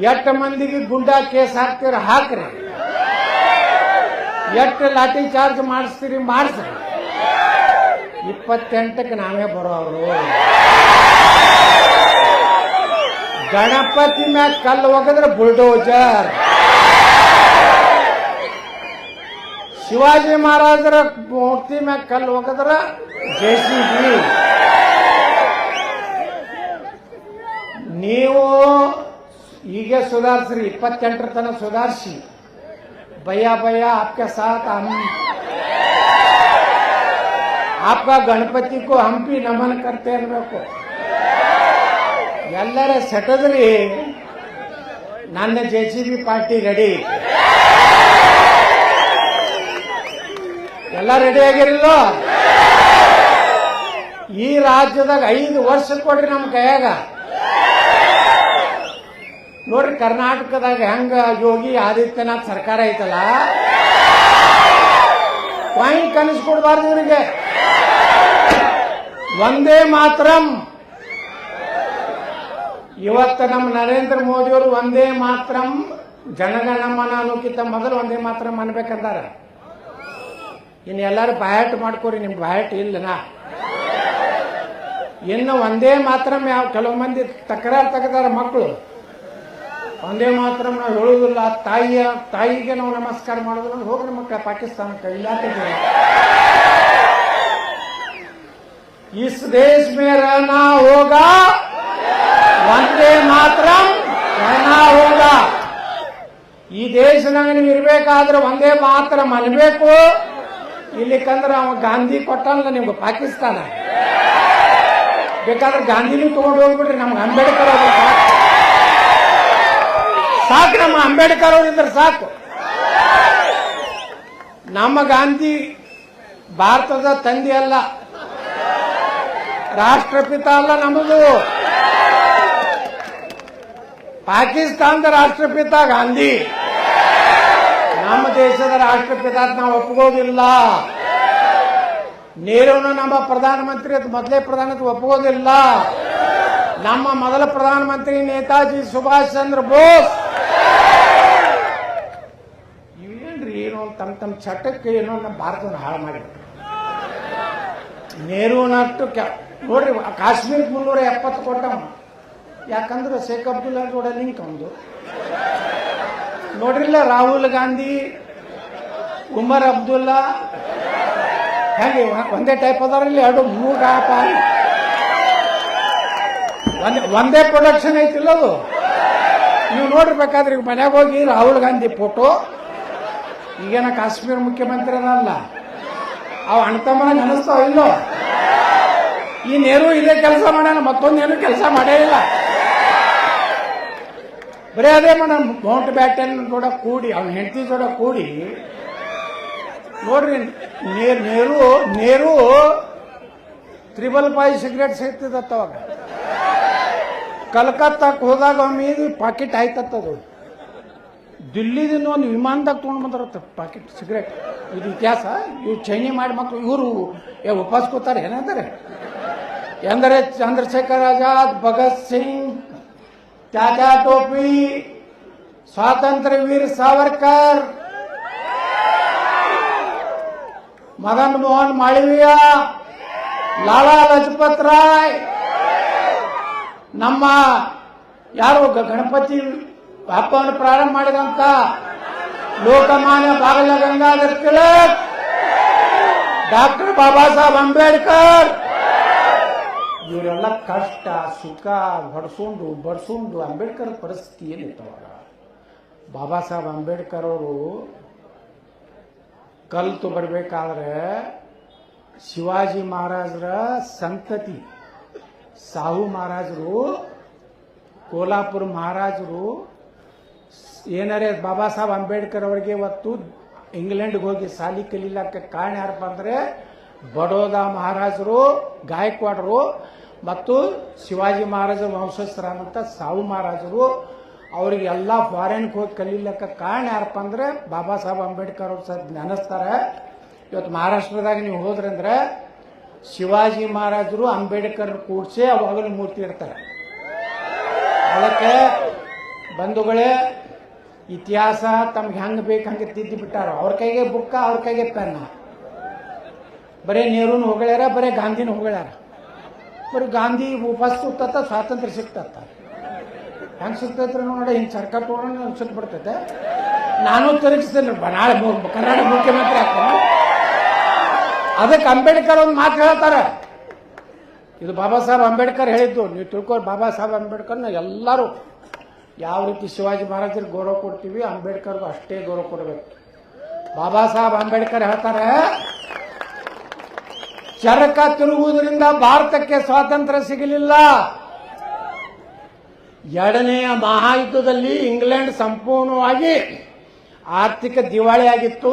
ಎಷ್ಟು ಮಂದಿಗೆ ಗುಂಡಾ ಕೇಸ್ ಹಾಕ್ತೀರ ಹಾಕ್ರಿ, ಎಷ್ಟು ಲಾಠಿ ಚಾರ್ಜ್ ಮಾಡಿಸ್ತೀರಿ ಮಾಡಿಸ್ರಿ. 28ಕ್ಕೆ ನಾವೇ ಬರೋರು. ಗಣಪತಿ ಮ್ಯಾಗ ಕಲ್ಲು ಹೋಗಿದ್ರೆ ಬುಲ್ಡೋಜರ್, ಶಿವಾಜಿ ಮಹಾರಾಜರ ಮೂರ್ತಿ ಮ್ಯಾಗ ಕಲ್ಲು ಹೋಗಿದ್ರ JCB. ನೀವು ಈಗ ಸುಧಾರಿಸ್ರಿ, 28 ತನಕ ಸುಧಾರಿಸಿ. ಭಯ್ಯ ಭಯ್ಯ आपके साथ हम आपका गणपति को हम भी नमन करते ಇರಬೇಕು. ಎಲ್ಲರ ಸೆಟದ್ರಿ, ನನ್ನ JCB ಪಾರ್ಟಿ ರೆಡಿ. ಎಲ್ಲ ರೆಡಿ ಆಗಿರಲ್ಲ? ಈ ರಾಜ್ಯದಾಗ 5 ವರ್ಷ ಕೊಡ್ರಿ ನಮ್ಮ ಕೈಯಾಗ. ನೋಡ್ರಿ ಕರ್ನಾಟಕದಾಗ ಹೆಂಗ ಯೋಗಿ ಆದಿತ್ಯನಾಥ್ ಸರ್ಕಾರ ಐತಲ್ಲ, ಪಾಯಿಂಟ್ ಕನಿಸ್ಕೊಡ್ಬಾರ್ದು ಇವರಿಗೆ. ಒಂದೇ ಮಾತರಂ. ಇವತ್ತು ನಮ್ಮ ನರೇಂದ್ರ ಮೋದಿ ಅವರು ಒಂದೇ ಮಾತರಂ ಜನಗಣಮನ ಅನ್ನೋಕ್ಕಿಂತ ಮೊದಲು ಒಂದೇ ಮಾತರಂ ಅನ್ಬೇಕಂದಾರ. ಇನ್ನು ಎಲ್ಲರೂ ಬಾಯಾಟ ಮಾಡ್ಕೋರಿ, ನಿಮ್ಗೆ ಬಾಯಾಟ ಇಲ್ಲನಾ? ಇನ್ನು ಒಂದೇ ಮಾತರಂ ಯಾವ ಕೆಲವು ಮಂದಿ ತಕರಾರು ತೆಗೆದಾರ ಮಕ್ಕಳು. ಒಂದೇ ಮಾತ್ರ ನಾವು ಹೇಳುವುದಿಲ್ಲ, ತಾಯಿಗೆ ನಾವು ನಮಸ್ಕಾರ ಮಾಡೋದಿಲ್ಲ. ಹೋಗ್ರಿ ಮಕ್ಕಳ ಪಾಕಿಸ್ತಾನಕ್ಕೆ ಇಲಾಖೆಗೆ. इस देश में रहना होगा, वंदे मातरम कहना होगा. ಈ ದೇಶನಾಗ ನೀವು ಇರ್ಬೇಕಾದ್ರೆ ಒಂದೇ ಮಾತರಂ ಅನ್ಬೇಕು. ಇಲ್ಲಿಕಂದ್ರೆ ಅವ ಗಾಂಧಿ ಕೊಟ್ಟಲ್ಲ ನಿಮ್ಗೆ ಪಾಕಿಸ್ತಾನ. ಬೇಕಾದ್ರೆ ಗಾಂಧಿನೂ ತಗೊಂಡು ಹೋಗ್ಬಿಡ್ರಿ, ನಮ್ಗೆ ಅಂಬೇಡ್ಕರ್ ಸಾಕು, ನಮ್ಮ ಅಂಬೇಡ್ಕರ್ ಅವರಿದ್ರೆ ಸಾಕು. ನಮ್ಮ ಗಾಂಧಿ ಭಾರತದ ತಂದೆ ಅಲ್ಲ, ರಾಷ್ಟ್ರಪಿತ ಅಲ್ಲ ನಮ್ಮದು. ಪಾಕಿಸ್ತಾನದ ರಾಷ್ಟ್ರಪಿತ ಗಾಂಧಿ, ನಮ್ಮ ದೇಶದ ರಾಷ್ಟ್ರಪಿತ ನಾವು ಒಪ್ಪುವುದಿಲ್ಲ. ನೆಹರೂನ ನಮ್ಮ ಪ್ರಧಾನಮಂತ್ರಿ ಮೊದಲೇ ಪ್ರಧಾನಮಂತ್ರಿ ಒಪ್ಪುವುದಿಲ್ಲ. ನಮ್ಮ ಮೊದಲ ಪ್ರಧಾನಮಂತ್ರಿ ನೇತಾಜಿ ಸುಭಾಷ್ ಚಂದ್ರ ಬೋಸ್. ಇವೇನ್ರಿ ಏನೋ ತಮ್ಮ ಚಟಕ್ಕೆ ಏನೋ ನಮ್ಮ ಭಾರತವನ್ನು ಹಾಳು ಮಾಡಿಬಿಟ್ರು. ನೆಹರೂನಟ್ಟು ನೋಡ್ರಿ, ಕಾಶ್ಮೀರಕ್ಕೆ 370 ಕೊಟ್ಟ. ಯಾಕಂದ್ರೆ ಶೇಖ್ ಅಬ್ದುಲ್ಲಾ ಕೂಡ ಲಿಂಕ್ ಒಂದು ನೋಡ್ರಿಲ್ಲ. ರಾಹುಲ್ ಗಾಂಧಿ, ಉಮರ್ ಅಬ್ದುಲ್ಲಾ ಹೇಗೆ ಒಂದೇ ಟೈಪ್ ಅದಾರಲ್ಲಿ, 2-3 ಒಂದೇ ಪ್ರೊಡಕ್ಷನ್ ಐತಿಲ್ಲ ಅದು. ನೀವು ನೋಡಿರ್ಬೇಕಾದ್ರೆ ಈಗ ಮನೆಗೆ ಹೋಗಿ ರಾಹುಲ್ ಗಾಂಧಿ ಫೋಟೋ, ಈಗೇನ ಕಾಶ್ಮೀರ ಮುಖ್ಯಮಂತ್ರಿ ಅಲ್ಲ, ಅವು ಅಣ್ತಮ್ಮನಾಗ ಅನಿಸ್ತಾವ ಇಲ್ಲೋ. ಈ ನೆಹರು ಇದೇ ಕೆಲಸ ಮಾಡ್ಯಾನ, ಮತ್ತೊಂದೇನು ಕೆಲಸ ಮಾಡೇ ಇಲ್ಲ. ಬರೀ ಅದೇ ಮೇಡಮ್, ಮೌಂಟ್ ಬ್ಯಾಟನ್ ಕೂಡ ಕೂಡಿ, ಅವ್ನ ಹೆಂಡತಿ ಜೋಡ ಕೂಡಿ ನೋಡ್ರಿ. ನೆಹರು 555 ಸಿಗರೇಟ್ ಸೇರ್ತಿದತ್ತ ಅವಾಗ. ಕಲ್ಕತ್ತಾಕ್ ಹೋದಾಗ ಒಮ್ಮೆ ಪಾಕೆಟ್ ಆಯ್ತತ್ತದು. ದಿಲ್ಲಿದಿಂದ ಒಂದು ವಿಮಾನದಾಗ ತೊಗೊಂಡು ಬಂದಿರತ್ತ ಪಾಕೆಟ್ ಸಿಗರೇಟ್. ಇದು ಇತಿಹಾಸ. ಇವ್ರು ಚೈನಿ ಮಾಡಿ ಮಕ್ಕಳು ಇವರು ಉಪಾಸ್ಕೋತಾರೆ ಏನಂತಾರೆ. ಎಂದರೆ ಚಂದ್ರಶೇಖರ್ ಆಜಾದ್, ಭಗತ್ ಸಿಂಗ್, ಚಾಚಾ ಟೋಪಿ, ಸ್ವಾತಂತ್ರ್ಯ ವೀರ ಸಾವರ್ಕರ್, ಮದನ್ ಮೋಹನ್ ಮಾಳವೀಯ, ಲಾಲಾ ಲಜಪತ್ ರಾಯ್, ನಮ್ಮ ಯಾರು ಗಣಪತಿ ಹಬ್ಬವನ್ನು ಪ್ರಾರಂಭ ಮಾಡಿದಂತ ಲೋಕಮಾನ್ಯ ಬಾಲ ಗಂಗಾಧರ ತಿಲಕ್, ಡಾಕ್ಟರ್ ಬಾಬಾ ಸಾಹೇಬ್ ಅಂಬೇಡ್ಕರ್, ಇವರೆಲ್ಲ ಕಷ್ಟ ಸುಖ ಹೊಡ್ಸೊಂಡು ಬಡ್ಸೊಂಡು ಅಂಬೇಡ್ಕರ್ ಪರಿಸ್ಥಿತಿ ಏನಿತ್ತವಾಗ. ಬಾಬಾ ಸಾಹೇಬ್ ಅಂಬೇಡ್ಕರ್ ಅವರು ಕಲ್ತು ಬರಬೇಕಾದ್ರೆ ಶಿವಾಜಿ ಮಹಾರಾಜರ ಸಂತತಿ ಸಾಹು ಮಹಾರಾಜರು, ಕೋಲ್ಹಾಪುರ ಮಹಾರಾಜರು ಏನಾರೇ ಬಾಬಾ ಸಾಹೇಬ್ ಅಂಬೇಡ್ಕರ್ ಅವರಿಗೆ ಇವತ್ತು ಇಂಗ್ಲೆಂಡ್ಗೆ ಹೋಗಿ ಸಾಲಿ ಕಲೀಲಕ್ಕೆ ಕಾರಣ ಯಾರಪ್ಪ ಅಂದ್ರೆ ಬಡೋದಾ ಮಹಾರಾಜರು, ಗಾಯಕ್ವಾಡರು ಮತ್ತು ಶಿವಾಜಿ ಮಹಾರಾಜರ ವಂಶಸ್ಥರಾದಂಥ ಸಾಹು ಮಹಾರಾಜರು. ಅವರಿಗೆಲ್ಲ ಫಾರಿನ್ಗೆ ಹೋಗಿ ಕಲೀಲಕ್ಕೆ ಕಾರಣ ಯಾರಪ್ಪ ಅಂದ್ರೆ ಬಾಬಾ ಸಾಹೇಬ್ ಅಂಬೇಡ್ಕರ್ ಅವ್ರು ಸಹ ನೆನೆಸ್ತಾರೆ. ಇವತ್ತು ಮಹಾರಾಷ್ಟ್ರದಾಗ ನೀವು ಹೋದ್ರಂದ್ರೆ ಶಿವಾಜಿ ಮಹಾರಾಜರು ಅಂಬೇಡ್ಕರ್ ಕೂಡಿಸಿ ಅವಾಗಲೂ ಮೂರ್ತಿ ಇರ್ತಾರೆ. ಅದಕ್ಕೆ ಬಂಧುಗಳೇ, ಇತಿಹಾಸ ತಮ್ಗೆ ಹೆಂಗೆ ಬೇಕು ಹಂಗೆ ತಿದ್ದಿ ಬಿಟ್ಟಾರ. ಅವ್ರ ಕೈಗೆ ಬುಕ್ಕ, ಅವ್ರ ಕೈಗೆ ಪೆನ್ನ. ಬರೀ ನೆಹರೂನ ಹೊಗಳಾರ, ಬರೀ ಗಾಂಧಿನ ಹೊಗಳಾರ. ಬರೀ ಗಾಂಧಿ ಉಪವಾಸ ಕೂತತ್ತ, ಸ್ವಾತಂತ್ರ್ಯ ಸಿಕ್ತತ್ತ. ಹೆಂಗೆ ಸಿಗ್ತೈತ್ರಿ ನೋಡಿ, ಹಿಂಗೆ ಸರ್ಕಾರ ತೊಗೊಂಡು ಸಿಕ್ಬಿಡ್ತೈತೆ. ನಾನು ತಿರುಗಿಸ್ತೇನೆ, ನಾಳೆ ಕರ್ನಾಟಕ ಮುಖ್ಯಮಂತ್ರಿ ಆಗ್ತೇನೆ. ಅದಕ್ಕೆ ಅಂಬೇಡ್ಕರ್ ಒಂದು ಮಾತು ಹೇಳ್ತಾರೆ. ಇದು ಬಾಬಾ ಸಾಹೇಬ್ ಅಂಬೇಡ್ಕರ್ ಹೇಳಿದ್ದು, ನೀವು ತಿಳ್ಕೊ. ಬಾಬಾ ಸಾಹೇಬ್ ಅಂಬೇಡ್ಕರ್ನ ಎಲ್ಲರೂ ಯಾವ ರೀತಿ ಶಿವಾಜಿ ಮಹಾರಾಜರಿಗೆ ಗೌರವ ಕೊಡ್ತೀವಿ, ಅಂಬೇಡ್ಕರ್ಗೂ ಅಷ್ಟೇ ಗೌರವ ಕೊಡಬೇಕು. ಬಾಬಾ ಸಾಹೇಬ್ ಅಂಬೇಡ್ಕರ್ ಹೇಳ್ತಾರೆ, ಚರಕ ತಿರುಗುವುದರಿಂದ ಭಾರತಕ್ಕೆ ಸ್ವಾತಂತ್ರ್ಯ ಸಿಗಲಿಲ್ಲ. ಎರಡನೆಯ ಮಹಾಯುದ್ಧದಲ್ಲಿ ಇಂಗ್ಲೆಂಡ್ ಸಂಪೂರ್ಣವಾಗಿ ಆರ್ಥಿಕ ದಿವಾಳಿಯಾಗಿತ್ತು.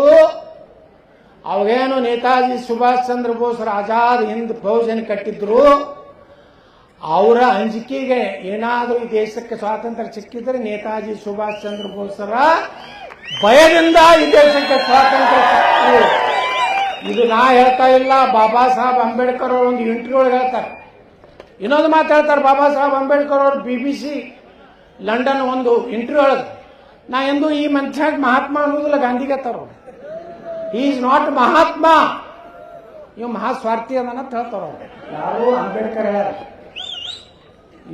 ಅವಾಗೇನು ನೇತಾಜಿ ಸುಭಾಷ್ ಚಂದ್ರ ಬೋಸ್ರ ಆಜಾದ್ ಹಿಂದ್ ಫೌಜನ್ನು ಕಟ್ಟಿದ್ರು. ಅವರ ಅಂಜಿಕೆಗೆ ಏನಾದರೂ ಈ ದೇಶಕ್ಕೆ ಸ್ವಾತಂತ್ರ್ಯ ಸಿಕ್ಕಿದ್ರೆ ನೇತಾಜಿ ಸುಭಾಷ್ ಚಂದ್ರ ಬೋಸ್ರ ಭಯದಿಂದ ಈ ದೇಶಕ್ಕೆ ಸ್ವಾತಂತ್ರ್ಯ ಸಿಕ್ಕಿತು. ಇದು ನಾ ಹೇಳ್ತಾ ಇಲ್ಲ, ಬಾಬಾ ಸಾಹೇಬ್ ಅಂಬೇಡ್ಕರ್ ಅವರು ಒಂದು ಇಂಟರ್ವ್ಯೂ ಒಳಗೆ ಹೇಳ್ತಾರೆ. ಇನ್ನೊಂದು ಮಾತು ಹೇಳ್ತಾರೆ ಬಾಬಾ ಸಾಹೇಬ್ ಅಂಬೇಡ್ಕರ್ ಅವರು BBC ಲಂಡನ್ ಒಂದು ಇಂಟರ್ವ್ಯೂ ಒಳಗೆ. ನಾ ಎಂದು ಈ ಮನುಷ್ಯ ಮಹಾತ್ಮ ಅನ್ನೋದಿಲ್ಲ, ಗಾಂಧಿಗೆ ತರೋ. ಹಿ ಈಸ್ ನಾಟ್ ಮಹಾತ್ಮ, ಇವು ಮಹಾಸ್ವಾರ್ಥಿ ಅದನ್ನ ಹೇಳ್ತಾರ ಅವ್ರು. ಯಾರು ಅಂಬೇಡ್ಕರ್ ಹೇಳ್ಯಾರ.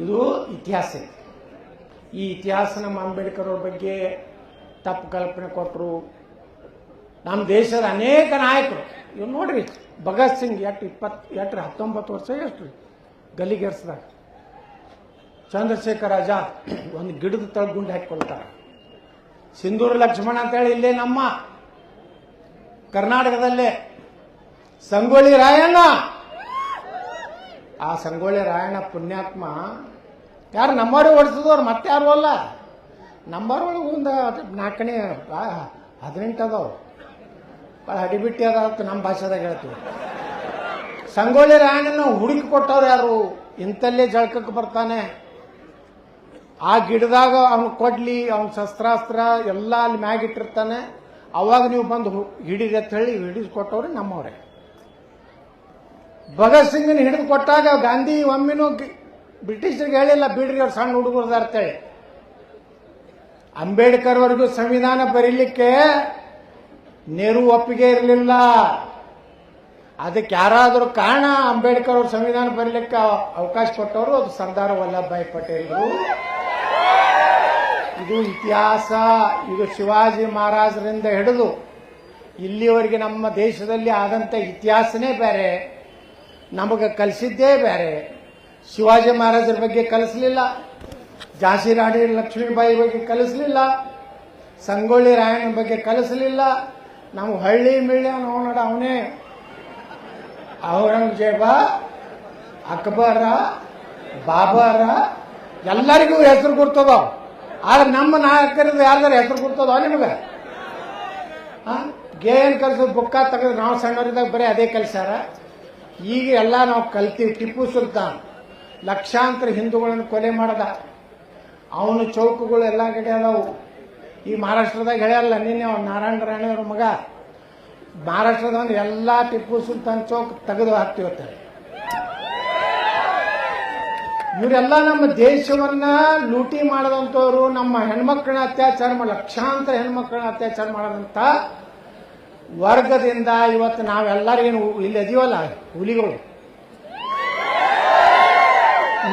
ಇದು ಇತಿಹಾಸ. ಈ ಇತಿಹಾಸ ನಮ್ಮ ಅಂಬೇಡ್ಕರ್ ಅವ್ರ ಬಗ್ಗೆ ತಪ್ಪು ಕಲ್ಪನೆ ಕೊಟ್ಟರು. ನಮ್ಮ ದೇಶದ ಅನೇಕ ನಾಯಕರು ಇವ್ ನೋಡ್ರಿ, ಭಗತ್ ಸಿಂಗ್ ಎಷ್ಟು 19 ವರ್ಷ ಎಷ್ಟು ಗಲ್ಲಿಗೇರ್ಸ್ದಾಗ. ಚಂದ್ರಶೇಖರ್ ಆಜಾದ್ ಒಂದು ಗಿಡದ ತಳ ಗುಂಡು ಹಾಕಿಕೊಳ್ತಾರೆ. ಸಿಂಧೂರು ಲಕ್ಷ್ಮಣ ಅಂತೇಳಿ ಇಲ್ಲೇ ನಮ್ಮ ಕರ್ನಾಟಕದಲ್ಲೇ. ಸಂಗೊಳ್ಳಿ ರಾಯಣ್ಣ, ಆ ಸಂಗೊಳ್ಳಿ ರಾಯಣ್ಣ ಪುಣ್ಯಾತ್ಮ ಯಾರು ನಮ್ಮವರೇ ಓಡಿಸಿದವ್ರು, ಮತ್ತೆ ಯಾರು ಅಲ್ಲ. ನಂಬರ್ ಒಳಗೆ ಒಂದು 4ನೇ 18 ಅದಾವು. ಭಾಳ ಹಡಿಬಿಟ್ಟಿ ಅದಾವ ನಮ್ಮ ಭಾಷೆದಾಗ ಹೇಳ್ತೀವಿ. ಸಂಗೊಳ್ಳಿ ರಾಯಣ್ಣನ ಹುಡುಕಿ ಕೊಟ್ಟವ್ರು ಯಾರು? ಇಂಥಲ್ಲೇ ಜಳಕಕ್ಕೆ ಬರ್ತಾನೆ, ಆ ಗಿಡದಾಗ ಅವ್ನು ಕೊಡ್ಲಿ, ಅವ್ನ ಶಸ್ತ್ರಾಸ್ತ್ರ ಎಲ್ಲ ಅಲ್ಲಿ ಮ್ಯಾಗಿಟ್ಟಿರ್ತಾನೆ, ಅವಾಗ ನೀವು ಬಂದು ಹಿಡಿದು ಅಂತ ಹೇಳಿ ಹಿಡಿದು ಕೊಟ್ಟವ್ರೆ ನಮ್ಮವ್ರೆ. ಭಗತ್ ಸಿಂಗ್ನ ಹಿಡಿದು ಕೊಟ್ಟಾಗ ಗಾಂಧಿ ಒಮ್ಮೆನೂ ಬ್ರಿಟಿಷರಿಗೆ ಹೇಳಿಲ್ಲ ಬಿಡ್ರಿ ಅವ್ರು ಸಣ್ಣ ಹುಡುಗರದ ಅಂತೇಳಿ. ಅಂಬೇಡ್ಕರ್ ವರೆಗೂ ಸಂವಿಧಾನ ಬರೀಲಿಕ್ಕೆ ನೆಹರು ಒಪ್ಪಿಗೆ ಇರಲಿಲ್ಲ. ಅದಕ್ಕೆ ಯಾರಾದರೂ ಕಾರಣ ಅಂಬೇಡ್ಕರ್ ಅವರು ಸಂವಿಧಾನ ಬರೀಲಿಕ್ಕೆ ಅವಕಾಶ ಕೊಟ್ಟವರು ಅದು ಸರ್ದಾರ್ ವಲ್ಲಭಭಾಯಿ ಪಟೇಲ್ರು. ಇದು ಇತಿಹಾಸ. ಇದು ಶಿವಾಜಿ ಮಹಾರಾಜರಿಂದ ಹಿಡಿದು ಇಲ್ಲಿವರೆಗೆ ನಮ್ಮ ದೇಶದಲ್ಲಿ ಆದಂಥ ಇತಿಹಾಸನೇ ಬೇರೆ, ನಮಗೆ ಕಲಿಸಿದ್ದೇ ಬೇರೆ. ಶಿವಾಜಿ ಮಹಾರಾಜರ ಬಗ್ಗೆ ಕಲಿಸಲಿಲ್ಲ, ಝಾನ್ಸಿ ರಾಣಿ ಲಕ್ಷ್ಮೀಬಾಯಿ ಬಗ್ಗೆ ಕಲಿಸಲಿಲ್ಲ, ಸಂಗೊಳ್ಳಿ ರಾಯಣ್ಣ ಬಗ್ಗೆ ಕಲಿಸಲಿಲ್ಲ. ನಾವು ಹಳ್ಳಿ ಮಿಳ್ಳಿ ನೋಡ ಅವನೇ ಔರಂಗಜೇಬ, ಅಕ್ಬರ, ಬಾಬರ ಎಲ್ಲರಿಗೂ ಹೆಸರು ಗುರ್ತದ. ಆದ್ರೆ ನಮ್ಮ ನಾಯಕರದ್ದು ಯಾರ್ದಾರ ಹೆಸರು ಗುರ್ತದ ನಿಮಗೆ? ಗೇನ್ ಕಲಿಸೋದು ಬುಕ್ಕ ತೆಗೆದು ನಾವು ಸಣ್ಣವರಿದ್ದಾಗ ಬರೀ ಅದೇ ಕಲಿಸ್ಯಾರ. ಈಗ ಎಲ್ಲ ನಾವು ಕಲ್ತೀವಿ. ಟಿಪ್ಪು ಸುಲ್ತಾನ್ ಲಕ್ಷಾಂತರ ಹಿಂದೂಗಳನ್ನು ಕೊಲೆ ಮಾಡದ, ಅವನು ಚೌಕಗಳು ಎಲ್ಲ ಕಡೆ ಅದಾವು. ಈ ಮಹಾರಾಷ್ಟ್ರದಾಗ ಹೇಳ್ಯಾರಲ್ಲ ನಿನ್ನೆ ನಾರಾಯಣ ರಾಣೆಯವ್ರ ಮಗ, ಮಹಾರಾಷ್ಟ್ರದ ಎಲ್ಲ ಟಿಪ್ಪು ಸುಲ್ತಾನ್ ಚೌಕ್ ತೆಗೆದು ಹಾಕ್ತಿರ್ತಾರೆ. ಇವರೆಲ್ಲ ನಮ್ಮ ದೇಶವನ್ನ ಲೂಟಿ ಮಾಡದಂತವ್ರು, ನಮ್ಮ ಹೆಣ್ಮಕ್ಳನ್ನ ಅತ್ಯಾಚಾರ ಲಕ್ಷಾಂತರ ಹೆಣ್ಮಕ್ಳನ್ನ ಅತ್ಯಾಚಾರ ಮಾಡದಂತ ವರ್ಗದಿಂದ ಇವತ್ತು ನಾವೆಲ್ಲರಿಗೇನು ಇಲ್ಲಿ ಅದೀವಲ್ಲ ಹುಲಿಗಳು.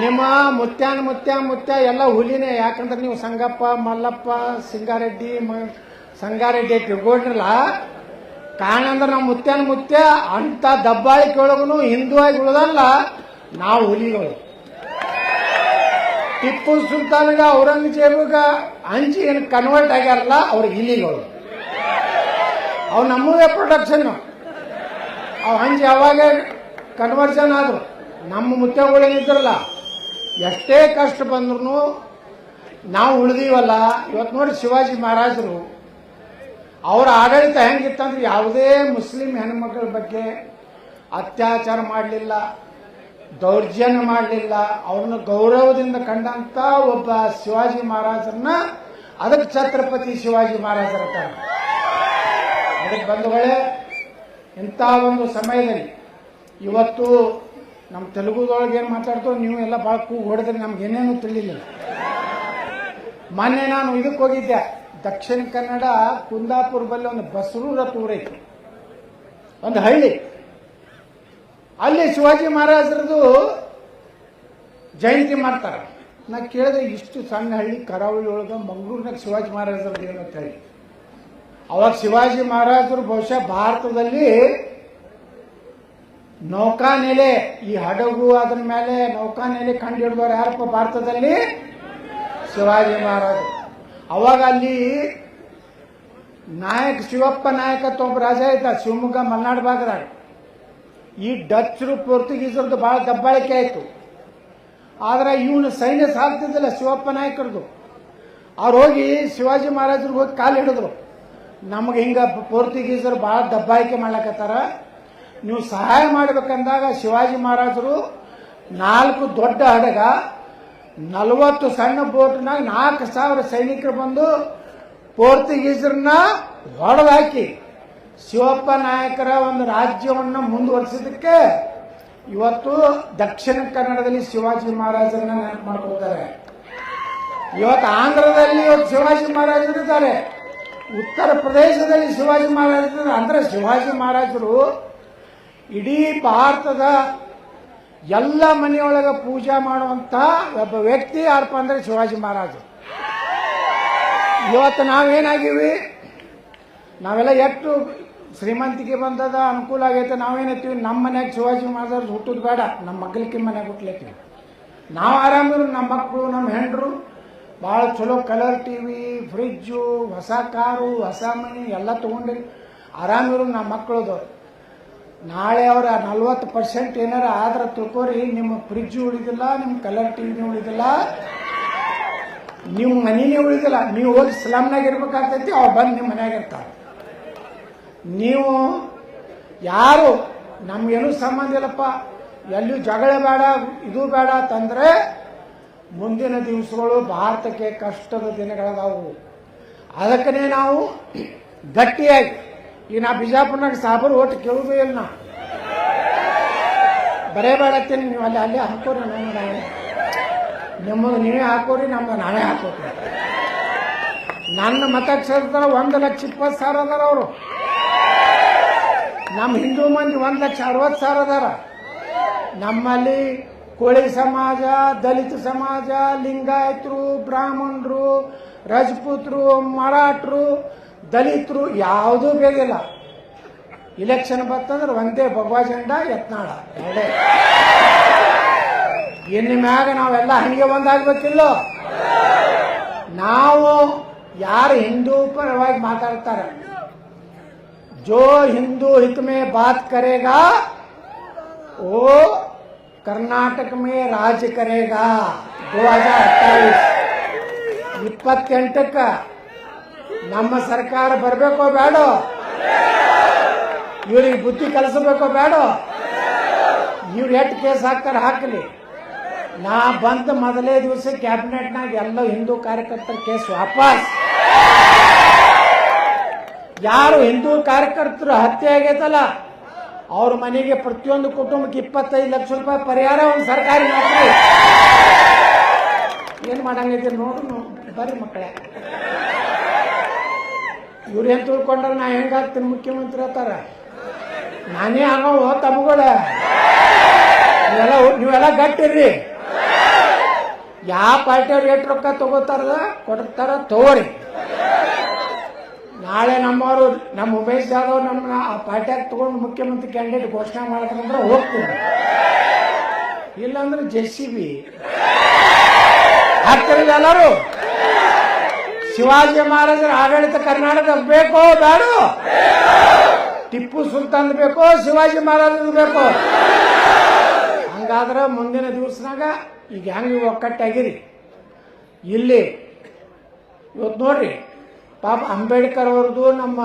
ನಿಮ್ಮ ಮುತ್ಯ ಎಲ್ಲ ಹುಲಿನೇ. ಯಾಕಂದ್ರೆ ನೀವು ಸಂಗಪ್ಪ, ಮಲ್ಲಪ್ಪ, ಸಂಗಾರೆಡ್ಡಿ ತಿಳ್ಕೊಂಡ್ರಲ್ಲ. ಕಾರಣ ಅಂದ್ರೆ ನಾವು ಮುತ್ಯ ಅಂತ ದಬ್ಬಾಳಿಕೆ ಒಳಗೂ ಹಿಂದೂ ಆಗಿ ಉಳಿದಲ್ಲ, ನಾವು ಹುಲಿಗಳು. ಟಿಪ್ಪು ಸುಲ್ತಾನ್ಗ ಔರಂಗಜೇಬಗ ಅಂಜಿ ಏನು ಕನ್ವರ್ಟ್ ಆಗ್ಯಾರಲ್ಲ, ಅವ್ರಿಗೆ ಇಲಿಗಳು. ಅವು ನಮ್ಮದೇ ಪ್ರೊಡಕ್ಷನ್. ಅವು ಹಂಜಿ ಅವಾಗ ಕನ್ವರ್ಷನ್ ಆದ್ರು. ನಮ್ಮ ಮುತ್ಯಗಳೇನಿದ್ರಲ್ಲ, ಎಷ್ಟೇ ಕಷ್ಟ ಬಂದ್ರು ನಾವು ಉಳಿದೀವಲ್ಲ. ಇವತ್ತು ನೋಡಿ ಶಿವಾಜಿ ಮಹಾರಾಜರು ಅವರ ಆಡಳಿತ ಹೆಂಗಿತ್ತಂದ್ರೆ ಯಾವುದೇ ಮುಸ್ಲಿಂ ಹೆಣ್ಮಕ್ಳ ಬಗ್ಗೆ ಅತ್ಯಾಚಾರ ಮಾಡಲಿಲ್ಲ, ದೌರ್ಜನ್ಯ ಮಾಡಲಿಲ್ಲ. ಅವ್ರನ್ನ ಗೌರವದಿಂದ ಕಂಡಂತ ಒಬ್ಬ ಶಿವಾಜಿ ಮಹಾರಾಜರನ್ನ ಅದಕ್ಕೆ ಛತ್ರಪತಿ ಶಿವಾಜಿ ಮಹಾರಾಜರ ಅದಕ್ಕೆ ಬಂಧುಗಳೇ, ಇಂಥ ಒಂದು ಸಮಯದಲ್ಲಿ ಇವತ್ತು ನಮ್ಮ ತೆಲುಗುದೊಳಗೆ ಏನು ಮಾತಾಡ್ತೋ ನೀವು ಎಲ್ಲ ಭಾಳ ಕೂಗು ಹೊಡೆದ್ರೆ ನಮ್ಗೆ ಏನೇನು ತಿಳಿಲಿಲ್ಲ. ಮೊನ್ನೆ ನಾನು ಇದಕ್ಕೆ ಹೋಗಿದ್ದೆ, ದಕ್ಷಿಣ ಕನ್ನಡ ಕುಂದಾಪುರ ಬಲ್ಲಿ ಒಂದು ಬಸರೂರ ಊರೈತಿ, ಒಂದು ಹಳ್ಳಿ. ಅಲ್ಲಿ ಶಿವಾಜಿ ಮಹಾರಾಜರದು ಜಯಂತಿ ಮಾಡ್ತಾರೆ. ನಾ ಕೇಳಿದೆ, ಇಷ್ಟು ಸಣ್ಣ ಹಳ್ಳಿ ಕರಾವಳಿ ಒಳಗೆ ಮಂಗಳೂರಿನಾಗ ಶಿವಾಜಿ ಮಹಾರಾಜರದ್ದು ಏನು ಅಂತ ಹೇಳಿ. ಅವಾಗ ಶಿವಾಜಿ ಮಹಾರಾಜರು ಬಹುಶಃ ಭಾರತದಲ್ಲಿ ನೌಕಾನೆಲೆ, ಈ ಹಡಗು ಅದರ ಮೇಲೆ ನೌಕಾನೆಲೆ ಕಂಡು ಹಿಡಿದವರು ಯಾರಪ್ಪ ಭಾರತದಲ್ಲಿ? ಶಿವಾಜಿ ಮಹಾರಾಜರು. ಅವಾಗ ಅಲ್ಲಿ ಶಿವಪ್ಪ ನಾಯಕ ಅಂತ ಒಬ್ಬ ರಾಜ ಆಯ್ತ, ಶಿವಮೊಗ್ಗ ಮಲೆನಾಡು ಭಾಗದಾಗ. ಈ ಡಚ್ಚರು ಪೋರ್ಚುಗೀಸರದ್ದು ಬಹಳ ದಬ್ಬಾಳಿಕೆ ಆಯ್ತು. ಆದ್ರೆ ಇವನು ಸೈನ್ಯ ಸಾಕ್ತಿದ್ದಿಲ್ಲ ಶಿವಪ್ಪ ನಾಯಕರದು. ಅವ್ರು ಹೋಗಿ ಶಿವಾಜಿ ಮಹಾರಾಜರಿಗೆ ಹೋಗಿ ಕಾಲು ಹಿಡಿದ್ರು, ನಮಗೆ ಹಿಂಗ ಪೋರ್ಚುಗೀಸರು ಬಹಳ ದಬ್ಬಾಳಿಕೆ ಮಾಡ್ಲಕತ್ತಾರ, ನೀವು ಸಹಾಯ ಮಾಡಬೇಕಂದಾಗ ಶಿವಾಜಿ ಮಹಾರಾಜರು 4 ದೊಡ್ಡ ಹಡಗ, 40 ಸಣ್ಣ ಬೋಟ್ನಾಗ 4,000 ಸೈನಿಕರು ಬಂದು ಪೋರ್ಚುಗೀಸರನ್ನ ಹೊಡೆದಾಕಿ ಶಿವಪ್ಪ ನಾಯಕರ ಒಂದು ರಾಜ್ಯವನ್ನು ಮುಂದುವರಿಸಿದ್ದಕ್ಕೆ ಇವತ್ತು ದಕ್ಷಿಣ ಕನ್ನಡದಲ್ಲಿ ಶಿವಾಜಿ ಮಹಾರಾಜರನ್ನ ನೆನಪು ಮಾಡ್ಕೊಳ್ತಾರೆ. ಇವತ್ತು ಆಂಧ್ರದಲ್ಲಿ ಇವತ್ತು ಶಿವಾಜಿ ಮಹಾರಾಜರಿದ್ದಾರೆ, ಉತ್ತರ ಪ್ರದೇಶದಲ್ಲಿ ಶಿವಾಜಿ ಮಹಾರಾಜರು. ಅಂದ್ರೆ ಶಿವಾಜಿ ಮಹಾರಾಜರು ಇಡೀ ಭಾರತದ ಎಲ್ಲ ಮನೆಯೊಳಗೆ ಪೂಜೆ ಮಾಡುವಂತ ಒಬ್ಬ ವ್ಯಕ್ತಿ ಯಾರಪ್ಪ ಅಂದ್ರೆ ಶಿವಾಜಿ ಮಹಾರಾಜರು. ಇವತ್ತು ನಾವೇನಾಗಿವಿ, ನಾವೆಲ್ಲ ಎಷ್ಟು ಶ್ರೀಮಂತಿಕೆ ಬಂದದ, ಅನುಕೂಲ ಆಗೈತೆ, ನಾವೇನೈತೀವಿ ನಮ್ಮ ಮನ್ಯಾಗ ಶಿವಾಜಿ ಮಹಾರಾಜರು ಹುಟ್ಟುದು ಬೇಡ, ನಮ್ಮ ಮಗ್ಲಿಕ್ಕೆ ಮನೆಯಾಗ ಹುಟ್ಲೈತೀವಿ. ನಾವು ಆರಾಮಿರು, ನಮ್ಮ ಮಕ್ಕಳು ನಮ್ಮ ಹೆಂಡ್ರು ಭಾಳ ಚಲೋ ಕಲರ್ ಟಿವಿ, ಫ್ರಿಜ್ಜು, ಹೊಸ ಕಾರು, ಹೊಸ ಮನೆ ಎಲ್ಲ ತೊಗೊಂಡಿರಿ, ಆರಾಮಿರು ನಮ್ಮ ಮಕ್ಕಳದು. ನಾಳೆ ಅವರ 40% ಏನಾರ ಆದ್ರೆ ತಿಳ್ಕೋರಿ, ನಿಮ್ಮ ಫ್ರಿಜ್ಜು ಉಳಿದಿಲ್ಲ, ನಿಮ್ಮ ಕಲರ್ ಟಿವಿನೂ ಉಳಿದಿಲ್ಲ, ನೀವು ಮನೆಯೇ ಉಳಿದಿಲ್ಲ. ನೀವು ಹೋಗಿ ಸ್ಲಮ್ನಾಗ ಇರ್ಬೇಕಾಗ್ತೈತಿ, ಅವ್ರು ಬಂದು ನಿಮ್ಮ ಮನ್ಯಾಗ ಇರ್ತಾರೆ. ನೀವು ಯಾರು ನಮ್ಗೇನು ಸಂಬಂಧ ಇಲ್ಲಪ್ಪ, ಎಲ್ಲಿಯೂ ಜಗಳ ಬೇಡ, ಇದು ಬೇಡ ತಂದ್ರೆ ಮುಂದಿನ ದಿವಸಗಳು ಭಾರತಕ್ಕೆ ಕಷ್ಟದ ದಿನಗಳದಾವು. ಅದಕ್ಕೇ ನಾವು ಗಟ್ಟಿಯಾಗಿ ಈಗ ನಾ ಬಿಜಾಪುರ್ನಾಗ ಸಾಬರು ಓಟ್ ಕೇಳುವುದೂ ಇಲ್ಲ. ನಾ ಬರೇ ಬೇಡತ್ತೀನಿ, ನೀವು ಅಲ್ಲಿ ಹಾಕೋರಿ, ನಿಮ್ಮದು ನೀವೇ ಹಾಕೋರಿ, ನಮ್ದು ನಾವೇ ಹಾಕೋರಿ. ನನ್ನ ಮತಕ್ಷೇತ್ರ 1,20,000 ಅದಾರ ಅವರು. ನಮ್ಮ ಹಿಂದೂ ಮಂದಿ 1,60,000 ಅದಾರ. ನಮ್ಮಲ್ಲಿ ಕೋಳಿ ಸಮಾಜ, ದಲಿತ ಸಮಾಜ, ಲಿಂಗಾಯತರು, ಬ್ರಾಹ್ಮಣರು, ರಜಪೂತರು, ಮರಾಠರು, ದಲಿತರು ಯಾವುದೂ ಬೇದಿಲ್ಲ. ಇಲೆಕ್ಷನ್ ಬರ್ತಂದ್ರೆ ಒಂದೇ ಭಗವಾ ಜೆಂಡಾ, ಯತ್ನಾಳ ಎರಡೇ. ಇನ್ನು ಮ್ಯಾಗ ನಾವೆಲ್ಲ ಹಂಗೆ ಒಂದಾಗಬೇಕಿಲ್ಲೋ. ನಾವು ಯಾರು ಹಿಂದೂ ಪರವಾಗಿ ಮಾತಾಡ್ತಾರೆ, जो हिंदू हित में बात करेगा वो कर्नाटक में राज करेगा. 2028 ನಮ್ಮ ಸರ್ಕಾರ ಬರಬೇಕೋ ಬೇಡೋ, ಇವ್ರಿಗೆ ಬುದ್ಧಿ ಕಲಿಸಬೇಕೋ ಬೇಡೋ, ಇವ್ರು ಎಷ್ಟು ಕೇಸ್ ಹಾಕ್ತಾರೆ ಹಾಕಲಿ. ನಾ ಬಂದ ಮೊದಲೇ ದಿವಸ ಕ್ಯಾಬಿನೆಟ್ನಾಗ ಎಲ್ಲ ಹಿಂದೂ ಕಾರ್ಯಕರ್ತರ ಕೇಸ್ ವಾಪಸ್. ಯಾರು ಹಿಂದೂ ಕಾರ್ಯಕರ್ತರು ಹತ್ಯೆ ಆಗೈತಲ್ಲ ಅವ್ರ ಮನೆಗೆ ಪ್ರತಿಯೊಂದು ಕುಟುಂಬಕ್ಕೆ 25 ಲಕ್ಷ ರೂಪಾಯಿ ಪರಿಹಾರ, ಒಂದು ಸರ್ಕಾರಿ ನೌಕರಿ. ಏನ್ ಮಾಡಂಗೈತಿ ನೋಡು, ಬರ್ರಿ ಮಕ್ಕಳೇ. ಇವ್ರೇನ್ ತಿಳ್ಕೊಂಡ್ರ ನಾ ಹೆಂಗಾಗ್ತೀನಿ ಮುಖ್ಯಮಂತ್ರಿ ಅಂತಾರ. ನಾನೇ ಆಗೋ ತಮ್ಮಗಳ. ನೀವೆಲ್ಲ ಗಟ್ಟಿರ್ರಿ. ಯಾವ ಪಾರ್ಟಿಯವ್ರು ಎಷ್ಟು ರೊಕ್ಕ ತಗೋತಾರ ಕೊಡ್ತಾರ ತಗೋರಿ. ನಾಳೆ ನಮ್ಮವರು ನಮ್ಮ ಉಮೇಶ್ ಜಾಧವ್ ನಮ್ಮ ಆ ಪಾರ್ಟಿಯಾಗ ತಗೊಂಡು ಮುಖ್ಯಮಂತ್ರಿ ಕ್ಯಾಂಡಿಡೇಟ್ ಘೋಷಣೆ ಮಾಡಿದ್ರಂದ್ರೆ ಹೋಗ್ತೀವಿ. ಇಲ್ಲಾಂದ್ರೆ JCB ಹಾಕ್ತಿರಲಿಲ್ಲ ಎಲ್ಲರೂ. ಶಿವಾಜಿ ಮಹಾರಾಜರ ಆಡಳಿತ ಕರ್ನಾಟಕ ಬೇಕೋ ಬೇಡೋ? ಟಿಪ್ಪು ಸುಲ್ತಾನ್ ಬೇಕೋ, ಶಿವಾಜಿ ಮಹಾರಾಜರು ಬೇಕೋ? ಹಂಗಾದ್ರೆ ಮುಂದಿನ ದಿವಸನಾಗ ಈಗ ಹೆಂಗೆ ಒಕ್ಕಟ್ಟಾಗಿರಿ. ಇಲ್ಲಿ ಇವತ್ತು ನೋಡ್ರಿ, ಪಾಪ ಅಂಬೇಡ್ಕರ್ ಅವ್ರದ್ದು, ನಮ್ಮ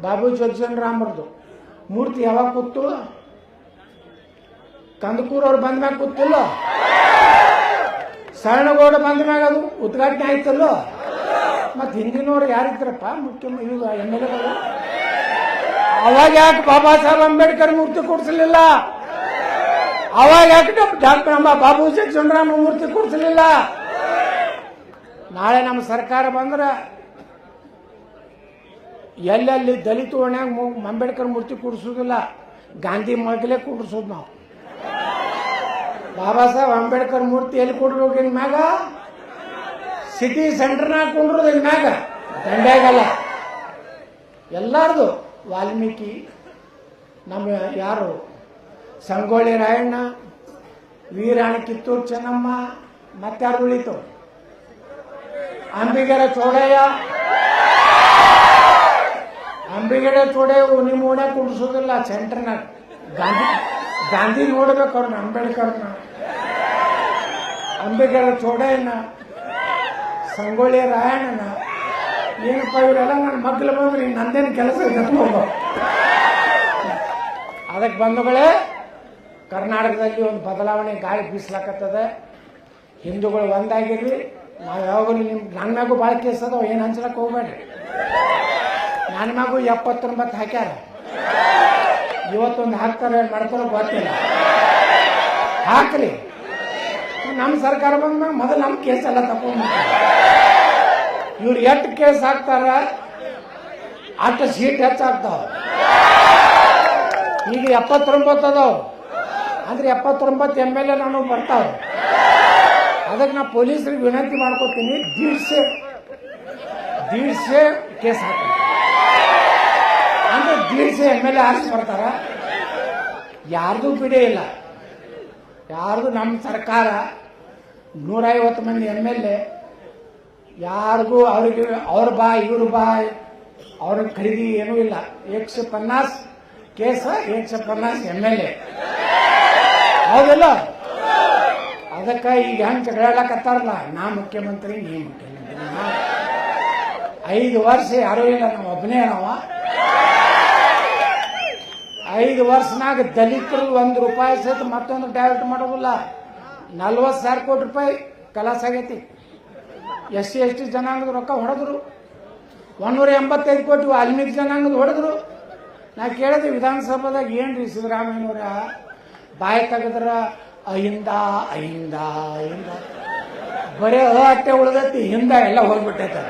ಬಾಬು ಜಗಜೀವನರಾಮ್ರದ್ದು ಮೂರ್ತಿ ಯಾವಾಗ ಕೂತು? ಕಂದಕೂರ್ ಅವ್ರು ಬಂದ ಮ್ಯಾಗ ಕೂತಿಲ್ಲೋ? ಶರಣಗೌಡ ಬಂದ ಮ್ಯಾಗ ಅದು ಉದ್ಘಾಟನೆ ಆಯ್ತಲ್ಲೋ? ಮತ್ತೆ ಹಿಂದಿನವ್ರು ಯಾರಿದ್ರಪ್ಪ ಮುಖ್ಯಮಂತ್ರಿ MLA? ಅವಾಗ ಯಾಕೆ ಬಾಬಾ ಸಾಹೇಬ್ ಅಂಬೇಡ್ಕರ್ ಮೂರ್ತಿ ಕೊಡಿಸಲಿಲ್ಲ? ಅವಾಗ ಯಾಕೆ ಡಾಕ್ಟರ್ ನಮ್ಮ ಬಾಬು ಜಗಜೀವನರಾಮ್ ಮೂರ್ತಿ ಕೊಡಿಸಲಿಲ್ಲ? ನಾಳೆ ನಮ್ಮ ಸರ್ಕಾರ ಬಂದ್ರೆ ಎಲ್ಲೆಲ್ಲಿ ದಲಿತ ಓಣ್ಯಾಗ ಅಂಬೇಡ್ಕರ್ ಮೂರ್ತಿ ಕೂಡಿಸೋದಿಲ್ಲ, ಗಾಂಧಿ ಮಗಲೇ ಕೂಡಿಸೋದು ನಾವು. ಬಾಬಾ ಸಾಹೇಬ್ ಅಂಬೇಡ್ಕರ್ ಮೂರ್ತಿ ಎಲ್ಲಿ ಕೊಡ್ಬೇಕು? ಇನ್ ಮ್ಯಾಗ ಸಿಟಿ ಸೆಂಟರ್ನಾಗ ಕೊಂಡ್ರದು, ಇನ್ ಮ್ಯಾಗ ದಂಡ್ಯಾಗಲ್ಲ. ಎಲ್ಲಾರ್ದು ವಾಲ್ಮೀಕಿ, ನಮ್ಮ ಯಾರು ಸಂಗೊಳ್ಳಿ ರಾಯಣ್ಣ, ವೀರಾಣಿ ಕಿತ್ತೂರು ಚೆನ್ನಮ್ಮ, ಮತ್ತಾರು ಉಳಿತು ಅಂಬಿಗರ ಚೋಡಯ್ಯ. ಅಂಬಿಗರ ಚೋಡಯ್ಯ ನಿಮ್ಮ ಓಣ್ಯಾಗ ಕುಡಿಸೋದಿಲ್ಲ, ಸೆಂಟರ್ನಾಗ. ಗಾಂಧಿ ನೋಡ್ಬೇಕು ಅವ್ರನ್ನ, ಅಂಬೇಡ್ಕರ್ನ, ಅಂಬಿಗರ ಚೋಡಯ್ಯನ, ಸಂಗೊಳ್ಳಿ ರಾಯಣ್ಣನ. ಏನಪ್ಪ ಇವರೆಲ್ಲ ನನ್ನ ಮಕ್ಕಳು ಬಂದ್ರೆ ನಂದೇನು ಕೆಲಸ ಕತ್ಕೊಂಡು. ಅದಕ್ಕೆ ಬಂಧುಗಳೇ, ಕರ್ನಾಟಕದಲ್ಲಿ ಒಂದು ಬದಲಾವಣೆ ಗಾಳಿ ಬೀಸಲಾಕತ್ತದೆ. ಹಿಂದೂಗಳು ಒಂದಾಗಿರ್ರಿ. ನಾವು ಯಾವಾಗಲೂ ನನ್ನ ಮ್ಯಾಗೂ ಭಾಳ ಕೇಸ್ ಅದಾವ, ಏನು ಹಂಚಲಕ್ಕೆ ಹೋಗ್ಬೇಡ್ರಿ. ನನ್ನ ಮ್ಯಾಗೂ 79 ಹಾಕ್ಯಾರ, ಇವತ್ತೊಂದು ಹಾಕ್ತಾರೆ, ಮಾಡ್ತಾರೋ ಗೊತ್ತಿಲ್ಲ. ಹಾಕ್ರಿ. ನಮ್ಮ ಸರ್ಕಾರ ಬಂದಾಗ ಮೊದಲು ನಮ್ಮ ಕೇಸ್ ಎಲ್ಲ ತಗೊಂಡು ಇವ್ರು ಎಷ್ಟು ಕೇಸ್ ಹಾಕ್ತಾರ ಅಷ್ಟು ಸೀಟ್ ಹೆಚ್ಚಾಗ್ತಾವ. ಈಗ 79 ಅದಾವ ಅಂದ್ರೆ 79 MLA ನಾನು ಬರ್ತಾವ. ಅದಕ್ಕೆ ನಾ ಪೊಲೀಸರಿಗೆ ವಿನಂತಿ ಮಾಡ್ಕೊತೀನಿ, 150 ಕೇಸ್ ಹಾಕ್ತಾರೆ ಅಂದ್ರೆ 150 MLA ಆರಿಸಿ ಬರ್ತಾರ. ಯಾರ್ದು ಬಿಡೇ ಇಲ್ಲ, ಯಾರ್ದು. ನಮ್ಮ ಸರ್ಕಾರ 150 ಮಂದಿ MLA, ಯಾರಿಗೂ ಅವ್ರಿಗೆ ಅವ್ರ ಬಾ ಇವ್ರ ಬಾ ಅವ್ರಿಗೆ ಖರೀದಿ ಏನೂ ಇಲ್ಲ. 150 ಕೇಸ, 150 MLA. ಹೌದಿಲ್ಲ? ಅದಕ್ಕೆ ಈಗ ಹೆಂಗೆ ಜಗಳಾಡಕತ್ತಾರಲ್ಲ, ನಾ ಮುಖ್ಯಮಂತ್ರಿ ನೀ ಮುಖ್ಯಮಂತ್ರಿ. 5 ವರ್ಷ ಯಾರೂ ಇಲ್ಲ, ನಾವು ಒಬ್ಬನೇ ನಾವ. 5 ವರ್ಷನಾಗ ದಲಿತರು 1 ರೂಪಾಯಿ ಸಹಿತ ಮತ್ತೊಂದು ಡೈವರ್ಟ್ ಮಾಡೋದಿಲ್ಲ. 40,000 ಕೋಟಿ ರೂಪಾಯಿ ಕಲಾಸ ಆಗೈತಿ. SC ST ಜನಾಂಗದ ರೊಕ್ಕ ಹೊಡೆದ್ರು. 185 ಕೋಟಿ ವಾಲ್ಮೀಕಿ ಜನಾಂಗದ ಹೊಡೆದ್ರು. ನಾ ಕೇಳಿದೆ ವಿಧಾನಸಭಾದಾಗ, ಏನ್ರಿ ಸಿದ್ದರಾಮಯ್ಯನವರ ಬಾಯಿ ತೆಗೆದ್ರ ಅಹಿಂದ ಅಹಿಂದ ಅಹಿಂದ ಬರೇ ಅಟ್ಟೆ ಉಳಿದೈತಿ, ಹಿಂದ ಎಲ್ಲ ಹೋಗ್ಬಿಟ್ಟೈತೆ.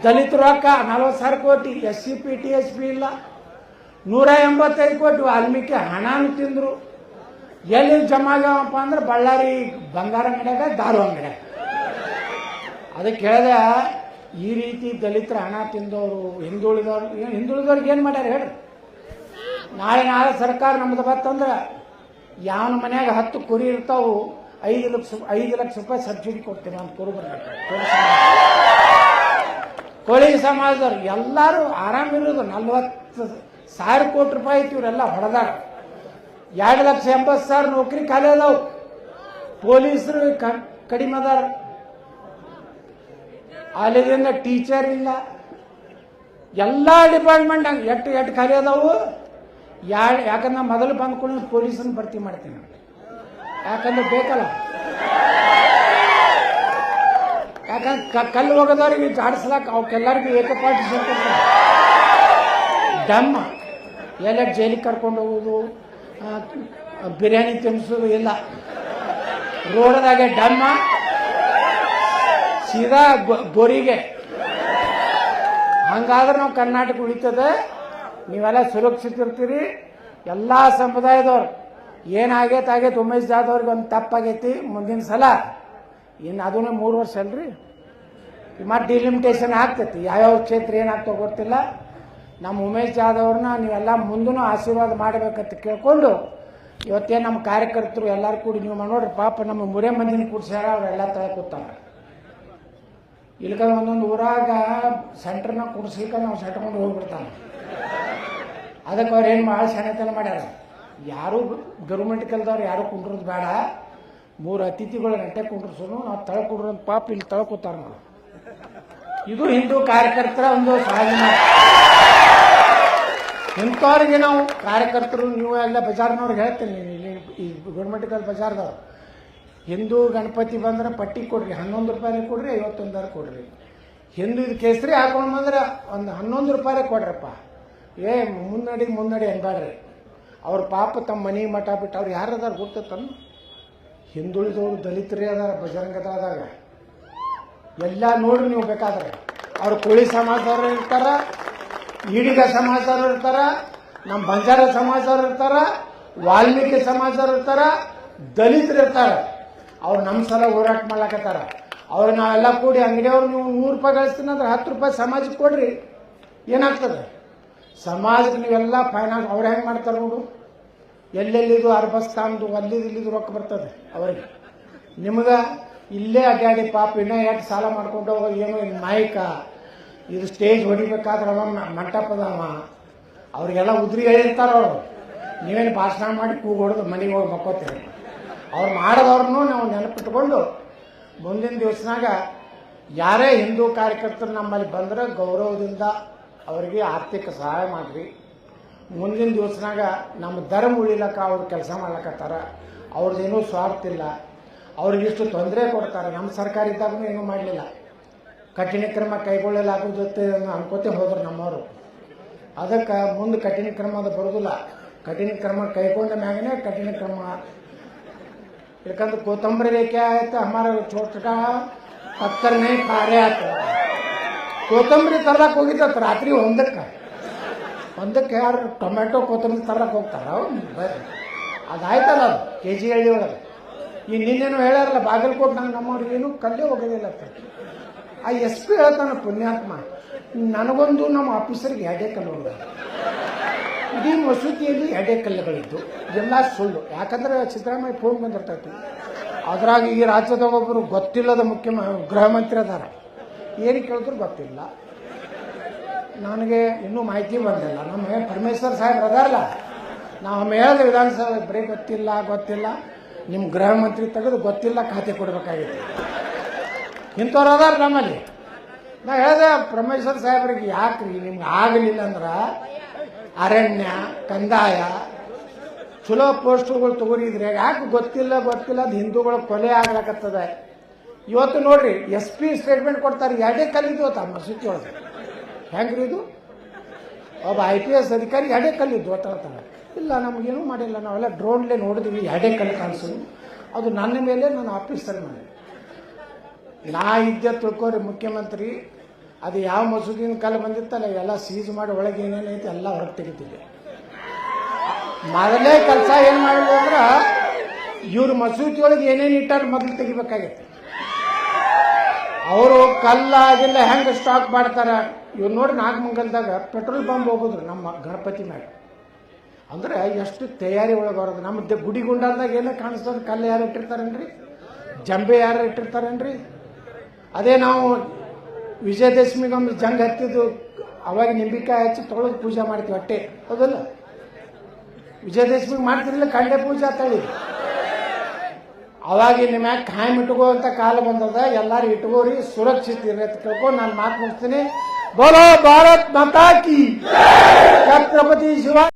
ದಲಿತರು ರೊಕ್ಕ 40,000 ಕೋಟಿ, SC P TSP ಇಲ್ಲ. 185 ಕೋಟಿ ವಾಲ್ಮೀಕಿ ಹಣನು ತಿಂದ್ರು. ಎಲ್ಲಿ ಜಮಾ ಆಗ್ಯಾವಪ್ಪ ಅಂದ್ರೆ ಬಳ್ಳಾರಿ ಬಂಗಾರ ಅಂಗಡಿಯಾಗ, ದಾರು ಅಂಗಡಿಯಾಗ. ಅದಕ್ಕೆ ಹೇಳಿದೆ, ಈ ರೀತಿ ದಲಿತರ ಹಣ ತಿಂದವರು ಹಿಂದುಳಿದವ್ರಿಗೆ ಏನು ಮಾಡ್ಯಾರ ಹೇಳ್ರಿ? ನಾಳೆ ಸರ್ಕಾರ ನಮ್ದು ಬತ್ತಂದ್ರೆ ಯಾವನ ಮನ್ಯಾಗ 10 ಕುರಿ ಇರ್ತಾವು, 5 ಲಕ್ಷ ರೂಪಾಯಿ ಸಬ್ಸಿಡಿ ಕೊಡ್ತೀವಿ ಅಂತ ಕುರು ಬರ್ಬೇಕು. ಕೋಳಿ ಸಮಾಜದವ್ರು ಎಲ್ಲರೂ ಆರಾಮಿರೋದು. 40,000 ಕೋಟಿ ರೂಪಾಯಿ ಐತಿ ಇವರೆಲ್ಲ ಹೊಡೆದಾಗ. 2,80,000 ನೌಕರಿ ಖಾಲಿ ಅದಾವು. ಪೊಲೀಸರು ಕಡಿಮೆ ಅದಾರ. ಅಲ್ಲಿಂದ ಟೀಚರ್ ಇಲ್ಲ. ಎಲ್ಲ ಡಿಪಾರ್ಟ್ಮೆಂಟ್ ಎಟ್ಟು ಖಾಲಿ ಅದಾವು. ಯಾಕಂದ್ರೆ ಮೊದಲು ಬಂದ್ಕೊಂಡು ಪೊಲೀಸನ್ನು ಭರ್ತಿ ಮಾಡ್ತೀನಿ, ಯಾಕಂದ್ರೆ ಬೇಕಲ್ಲ. ಯಾಕಂದ್ರೆ ಕಲ್ಲು ಹೋಗೋದವ್ರಿಗೆ ಜಾಡಿಸ್ಲಾಕ ಅವಕ್ಕೆಲ್ಲರಿಗೂ ಏಕಪಾಟಿ ಸೇರ್ಕೊಡ್ತಾರೆ. ಡಮ್ಮ ಎಲ್ಲ ಜೈಲಿಗೆ ಕರ್ಕೊಂಡು ಹೋಗೋದು, ಬಿರಿಯಾನಿ ತಿನ್ನಿಸೋದು ಇಲ್ಲ. ರೋಡದಾಗೆ ಡಮ್ಮ, ಸೀದಾ ಗೋರಿಗೆ. ಹಂಗಾದ್ರೆ ನಾವು ಕರ್ನಾಟಕ ಉಳಿತದೆ. ನೀವೆಲ್ಲ ಸುರಕ್ಷಿತ ಇರ್ತೀರಿ. ಎಲ್ಲ ಸಮುದಾಯದವ್ರು ಏನಾಗೈತೆ ಉಮೇಶ್ ಜಾಧವ್ ಅವ್ರಿಗೆ ಒಂದು ತಪ್ಪಾಗೈತಿ. ಮುಂದಿನ ಸಲ ಇನ್ನು ಅದನ್ನೇ 3 ವರ್ಷ ಅಲ್ರಿ, ಮತ್ತೆ ಡಿಲಿಮಿಟೇಷನ್ ಆಗ್ತೈತಿ. ಯಾವ್ಯಾವ ಕ್ಷೇತ್ರ ಏನಾಗ್ತೋ ಗೊತ್ತಿಲ್ಲ. ನಮ್ಮ ಉಮೇಶ್ ಜಾಧವ್ ಅವ್ರನ್ನ ನೀವೆಲ್ಲ ಮುಂದೂ ಆಶೀರ್ವಾದ ಮಾಡಬೇಕಂತ ಕೇಳ್ಕೊಂಡು, ಇವತ್ತೇನು ನಮ್ಮ ಕಾರ್ಯಕರ್ತರು ಎಲ್ಲರೂ ಕೂಡಿ ನೀವು ನೋಡ್ರಿ, ಪಾಪ ನಮ್ಮ 3 ಮಂದಿನ ಕೂಡ್ಸ್ಯಾರ, ಅವರೆಲ್ಲ ತಳ ಕೂತಾರ. ಇಲ್ಕಂದ್ರೆ ಒಂದೊಂದು ಊರಾಗ ಸೆಂಟ್ರ್ನಾಗ ಕೂಡಿಸ್ಲಿಕ್ಕೆ ನಾವು ಸೆಟ್ಕೊಂಡು ಹೋಗ್ಬಿಡ್ತಾನೆ. ಅದಕ್ಕೆ ಅವ್ರು ಏನು ಭಾಳ ಶಾಣೆತನ ಮಾಡ್ಯಾರ. ಯಾರು ಗೌರ್ಮೆಂಟ್ ಕೆಲದವ್ರು ಯಾರು ಕುಂಡ್ರದು ಬೇಡ, 3 ಅತಿಥಿಗಳು ಗಂಟೆ ಕುಂಡ್ರಸೋನು, ನಾವು ತಳ ಕುಡ್ರು ಅಂತ ಪಾಪ ಇಲ್ಲಿ ತಳ ಕೂತಾರ. ನಾವು ಇದು ಹಿಂದೂ ಕಾರ್ಯಕರ್ತರ ಒಂದು ಸಹಜ. ಇಂಥವ್ರಿಗೆ ನಾವು ಕಾರ್ಯಕರ್ತರು, ನೀವು ಎಲ್ಲ ಬಜಾರ್ನವ್ರಿಗೆ ಹೇಳ್ತೀನಿ, ಇಲ್ಲಿ ಈ ಗೌರ್ಮೆಂಟ್ ಬಜಾರ್ದವ್ರು ಹಿಂದೂ ಗಣಪತಿ ಬಂದ್ರೆ ಪಟ್ಟಿ ಕೊಡ್ರಿ, 11 ರೂಪಾಯಿ ಕೊಡ್ರಿ, 51 ಕೊಡ್ರಿ. ಹಿಂದೂ ಇದು ಕೇಸರಿ ಹಾಕೊಂಡು ಬಂದ್ರೆ ಒಂದು 11 ರೂಪಾಯಿ ಕೊಡ್ರಪ್ಪ. ಮುನ್ನಡಿ ಅನ್ಬೇಡ್ರಿ. ಅವ್ರ ಪಾಪ ತಮ್ಮ ಮನೆ ಮಠ ಬಿಟ್ಟು ಅವ್ರು ಯಾರದಾರ ಗೊತ್ತನ್ನು? ಹಿಂದುಳಿದವರು ದಲಿತರೇ ಅದಾರ ಬಜರಂಗದಾಗ. ಎಲ್ಲ ನೋಡ್ರಿ ನೀವು ಬೇಕಾದ್ರೆ. ಅವ್ರು ಕೋಳಿ ಸಮಾಜದವ್ರು ಇರ್ತಾರ, ಈಡಿಗ ಸಮಾಜದವ್ರು ಇರ್ತಾರ, ನಮ್ಮ ಬಂಜಾರ ಸಮಾಜದವ್ರು ಇರ್ತಾರ, ವಾಲ್ಮೀಕಿ ಸಮಾಜದವ್ರು ಇರ್ತಾರ, ದಲಿತರು ಇರ್ತಾರ. ಅವ್ರು ನಮ್ಮ ಸಲ ಹೋರಾಟ ಮಾಡ್ಲಾಕತ್ತಾರ. ಅವ್ರು ನಾವೆಲ್ಲ ಕೂಡಿ ಅಂಗಡಿಯವ್ರು ನೀವು 100 ರೂಪಾಯಿ ಗಳಿಸ್ತೀನಿ ಅಂದ್ರೆ 10 ರೂಪಾಯಿ ಸಮಾಜಕ್ಕೆ ಕೊಡ್ರಿ, ಏನಾಗ್ತದೆ? ಸಮಾಜಕ್ಕೆ ನೀವೆಲ್ಲ ಫೈನಾನ್ಸ್ ಅವ್ರು ಹೆಂಗೆ ಮಾಡ್ತಾರೆ ನೋಡು. ಎಲ್ಲೆಲ್ಲಿದು ಅರ್ಬಸ್ತಾನ್ದು ಅಲ್ಲಿದ್ದು ರೊಕ್ಕ ಬರ್ತದೆ ಅವರಿಗೆ. ನಿಮ್ಗೆ ಇಲ್ಲೇ ಅಡ್ಡಾಡಿ ಪಾಪ ಇನ್ನೂ ಎಷ್ಟು ಸಾಲ ಮಾಡ್ಕೊಂಡು ಹೋಗೋದು. ಏನೋ ಇನ್ನು ನಾಯಕ ಇದು ಸ್ಟೇಜ್ ಹೊಡಿಬೇಕಾದ್ರೆ ಅವ ಮಂಟಪದವ, ಅವ್ರಿಗೆಲ್ಲ ಉದ್ರಿ ಹೇಳಿರ್ತಾರ. ಅವರು ನೀವೇನು ಭಾಷಣ ಮಾಡಿ ಕೂಗ್ ಹೊಡೆದು ಮನೆಗೆ ಹೋಗಿ ಮಕ್ಕೋತೀರಿ. ಅವ್ರು ಮಾಡೋದವ್ರನ್ನೂ ನಾವು ನೆನಪಿಟ್ಕೊಂಡು ಮುಂದಿನ ದಿವಸನಾಗ ಯಾರೇ ಹಿಂದೂ ಕಾರ್ಯಕರ್ತರು ನಮ್ಮಲ್ಲಿ ಬಂದ್ರೆ ಗೌರವದಿಂದ ಅವರಿಗೆ ಆರ್ಥಿಕ ಸಹಾಯ ಮಾಡಿರಿ. ಮುಂದಿನ ದಿವಸನಾಗ ನಮ್ಮ ಧರ್ಮ ಉಳಿಲಕ್ಕ ಅವ್ರು ಕೆಲಸ ಮಾಡ್ಲಕತ್ತಾರ. ಅವ್ರದ್ದೇನೂ ಸ್ವಾರ್ಥ ಇಲ್ಲ. ಅವ್ರಿಗಿಷ್ಟು ತೊಂದರೆ ಕೊಡ್ತಾರೆ. ನಮ್ಮ ಸರ್ಕಾರ ಇದ್ದಾಗೂ ಏನೂ ಮಾಡಲಿಲ್ಲ. ಕಠಿಣ ಕ್ರಮ ಕೈಗೊಳ್ಳಲು ಆಗೋ ಜೊತೆ ಅನ್ಕೋತೆ ಹೋದ್ರು ನಮ್ಮವರು. ಅದಕ್ಕೆ ಮುಂದೆ ಕಠಿಣ ಕ್ರಮ ಅದು ಬರೋದಿಲ್ಲ. ಕಠಿಣ ಕ್ರಮ ಕೈಗೊಂಡ ಮ್ಯಾಗನೇ ಕಠಿಣ ಕ್ರಮ. ಯಾಕಂದ್ರೆ कोतंबरी लेके आए तो हमारा छोटा पत्थर नहीं पारे आते. कोतंबरी ತರಕ್ಕೆ ಹೋಗಿದ್ದ ರಾತ್ರಿ 1ಕ್ಕೆ ಯಾರು ಟೊಮೆಟೊ ಕೊತ್ತಂಬರಿ ತರಕ್ಕೆ ಹೋಗ್ತಾರ? ಅದಾಯ್ತಲ್ಲ, ಅದು KG ಹಳ್ಳಿ ಒಳಗೆ. ಈ ನಿನ್ನೇನು ಹೇಳ್ಯಾರಲ್ಲ ಬಾಗಲಕೋಟೆ, ನಂಗೆ ನಮ್ಮವ್ರಿಗೆ ಏನು ಕಲ್ಲೇ ಹೋಗೋದಿಲ್ಲ. ಆ SP ಹೇಳ್ತಾನೆ ಪುಣ್ಯಾತ್ಮ, ನನಗೊಂದು ನಮ್ಮ ಆಫೀಸರ್ಗೆ ಹೆಡೆಕಲ್ಲು ಹೋಗ. ಇಡೀ ಮಸೂತಿಯಲ್ಲಿ ಹೆಡೆಕಲ್ಲುಗಳಿದ್ದು ಎಲ್ಲ ಸುಳ್ಳು. ಯಾಕಂದ್ರೆ ಸಿದ್ದರಾಮಯ್ಯ ಫೋನ್ ಬಂದಿರ್ತೈತಿ. ಅದ್ರಾಗ ಈ ರಾಜ್ಯದಾಗ ಒಬ್ಬರು ಗೊತ್ತಿಲ್ಲದ ಗೃಹ ಮಂತ್ರಿ ಅದಾರ. ಏನು ಕೇಳಿದ್ರು ಗೊತ್ತಿಲ್ಲ. ನನಗೆ ಇನ್ನೂ ಮಾಹಿತಿ ಬಂದಿಲ್ಲ. ನಮ್ಮ ಪರಮೇಶ್ವರ್ ಸಾಹೇಬ್ರು ಅದಾರಲ್ಲ, ನಾವು ಹೇಳಿದ ವಿಧಾನಸಭೆ ಬರೀ ಗೊತ್ತಿಲ್ಲ. ನಿಮ್ಮ ಗೃಹ ಮಂತ್ರಿ ತೆಗೆದು ಗೊತ್ತಿಲ್ಲ ಖಾತೆ ಕೊಡಬೇಕಾಗಿತ್ತು. ಇಂಥವ್ರು ಅದಾರ ನಮ್ಮಲ್ಲಿ. ನಾ ಹೇಳಿದೆ ಪರಮೇಶ್ವರ್ ಸಾಹೇಬ್ರಿಗೆ, ಯಾಕ್ರಿ ನಿಮ್ಗೆ ಆಗಲಿಲ್ಲ ಅಂದ್ರೆ ಅರಣ್ಯ ಕಂದಾಯ ಚಲೋ ಪೋಸ್ಟ್ಗಳು ತಗೋರಿದ್ರೆ ಯಾಕೆ ಗೊತ್ತಿಲ್ಲ ಅದು ಹಿಂದೂಗಳ ಕೊಲೆ ಆಗ್ಲಕತ್ತದ. ಇವತ್ತು ನೋಡ್ರಿ SP ಸ್ಟೇಟ್ಮೆಂಟ್ ಕೊಡ್ತಾರೆ, ಎರಡೇ ಕಲ್ಲಿದ್ದು ಆ ಮಸೂತಿ ಒಳಗೆ. ಹೆಂಗ್ರಿ ಇದು? ಒಬ್ಬ IPS ಅಧಿಕಾರಿ ಎರಡೇ ಕಲ್ಲಿದ್ದು ಹೇಳ್ತಾರೆ. ಇಲ್ಲ ನಮಗೇನು ಮಾಡಿಲ್ಲ, ನಾವೆಲ್ಲ ಡ್ರೋನ್ಲೇ ನೋಡಿದ್ವಿ, ಎರಡೇ ಕಲ್ಲು ಕಾಣಿಸೋದು. ಅದು ನನ್ನ ಮೇಲೆ ನನ್ನ ಆಫೀಸರ್ ಮಾಡಿ ನಾ ಇದ್ದೆ ತಿಳ್ಕೋರಿ ಮುಖ್ಯಮಂತ್ರಿ. ಅದು ಯಾವ ಮಸೂದಿನ ಕಲ್ಲು ಬಂದಿತ್ತಲ್ಲ ಎಲ್ಲ ಸೀಜ್ ಮಾಡಿ ಒಳಗೆ ಏನೇನೈತಿ ಎಲ್ಲ ಹೊರಗೆ ತೆಗಿತಿದ್ದೆ. ಮೊದಲೇ ಕೆಲಸ ಏನು ಮಾಡಿದ್ರು ಅಂದ್ರೆ ಇವ್ರ ಮಸೂದಿ ಒಳಗೆ ಏನೇನು ಇಟ್ಟಾರ ಮೊದಲು ತೆಗಿಬೇಕಾಗಿತ್ತು. ಅವರು ಕಲ್ಲಾಗಿಲ್ಲ ಹೆಂಗೆ ಸ್ಟಾಕ್ ಮಾಡ್ತಾರ. ಇವ್ರು ನೋಡಿ ನಾಗಮಂಗಲದಾಗ ಪೆಟ್ರೋಲ್ ಪಂಪ್ ಹೋಗಿದ್ರು ನಮ್ಮ ಗಣಪತಿ ಮೇಲೆ. ಅಂದ್ರೆ ಎಷ್ಟು ತಯಾರಿ ಒಳಗೆ ಬರೋದು. ನಮ್ಮ ಗುಡಿ ಗುಂಡಾದಾಗ ಏನೋ ಕಾಣಿಸ್ತದೆ, ಕಲ್ಲು ಯಾರು ಇಟ್ಟಿರ್ತಾರೇನ್ರಿ, ಜಂಬೆ ಯಾರು ಇಟ್ಟಿರ್ತಾರೇನ್ರಿ. ಅದೇ ನಾವು ವಿಜಯದಶಮಿಗೊಮ್ಮೆ ಜಂಗ್ ಹತ್ತಿದ್ದು ಅವಾಗ ನಿಂಬಿಕಾಯಿ ಹಚ್ಚಿ ತೊಳೆದು ಪೂಜೆ ಮಾಡ್ತೀವಿ ಅಟ್ಟೆ, ಹೌದಲ್ಲ? ವಿಜಯದಶಮಿಗೆ ಮಾಡ್ತಿರ್ಲಿಲ್ಲ ಕಂಡೆ ಪೂಜೆ ಅಂತೇಳಿ. ಅವಾಗ ನಿಮ್ಮ ಮ್ಯಾಗ ಕಾಯಂ ಇಟ್ಕೋ ಅಂತ ಕಾಲ ಬಂದದ. ಎಲ್ಲಾರು ಇಟ್ಕೋರಿ, ಸುರಕ್ಷಿತ ಇರ್ರಿ ಅಂತ ಕೇಳ್ಕೊಂಡು ನಾನು ಮಾತು ಮುಗಿಸ್ತೀನಿ. ಬೋಲೋ ಭಾರತ್ ಮಾತಾ ಕಿ, ಛತ್ರಪತಿ ಶಿವಾಜಿ.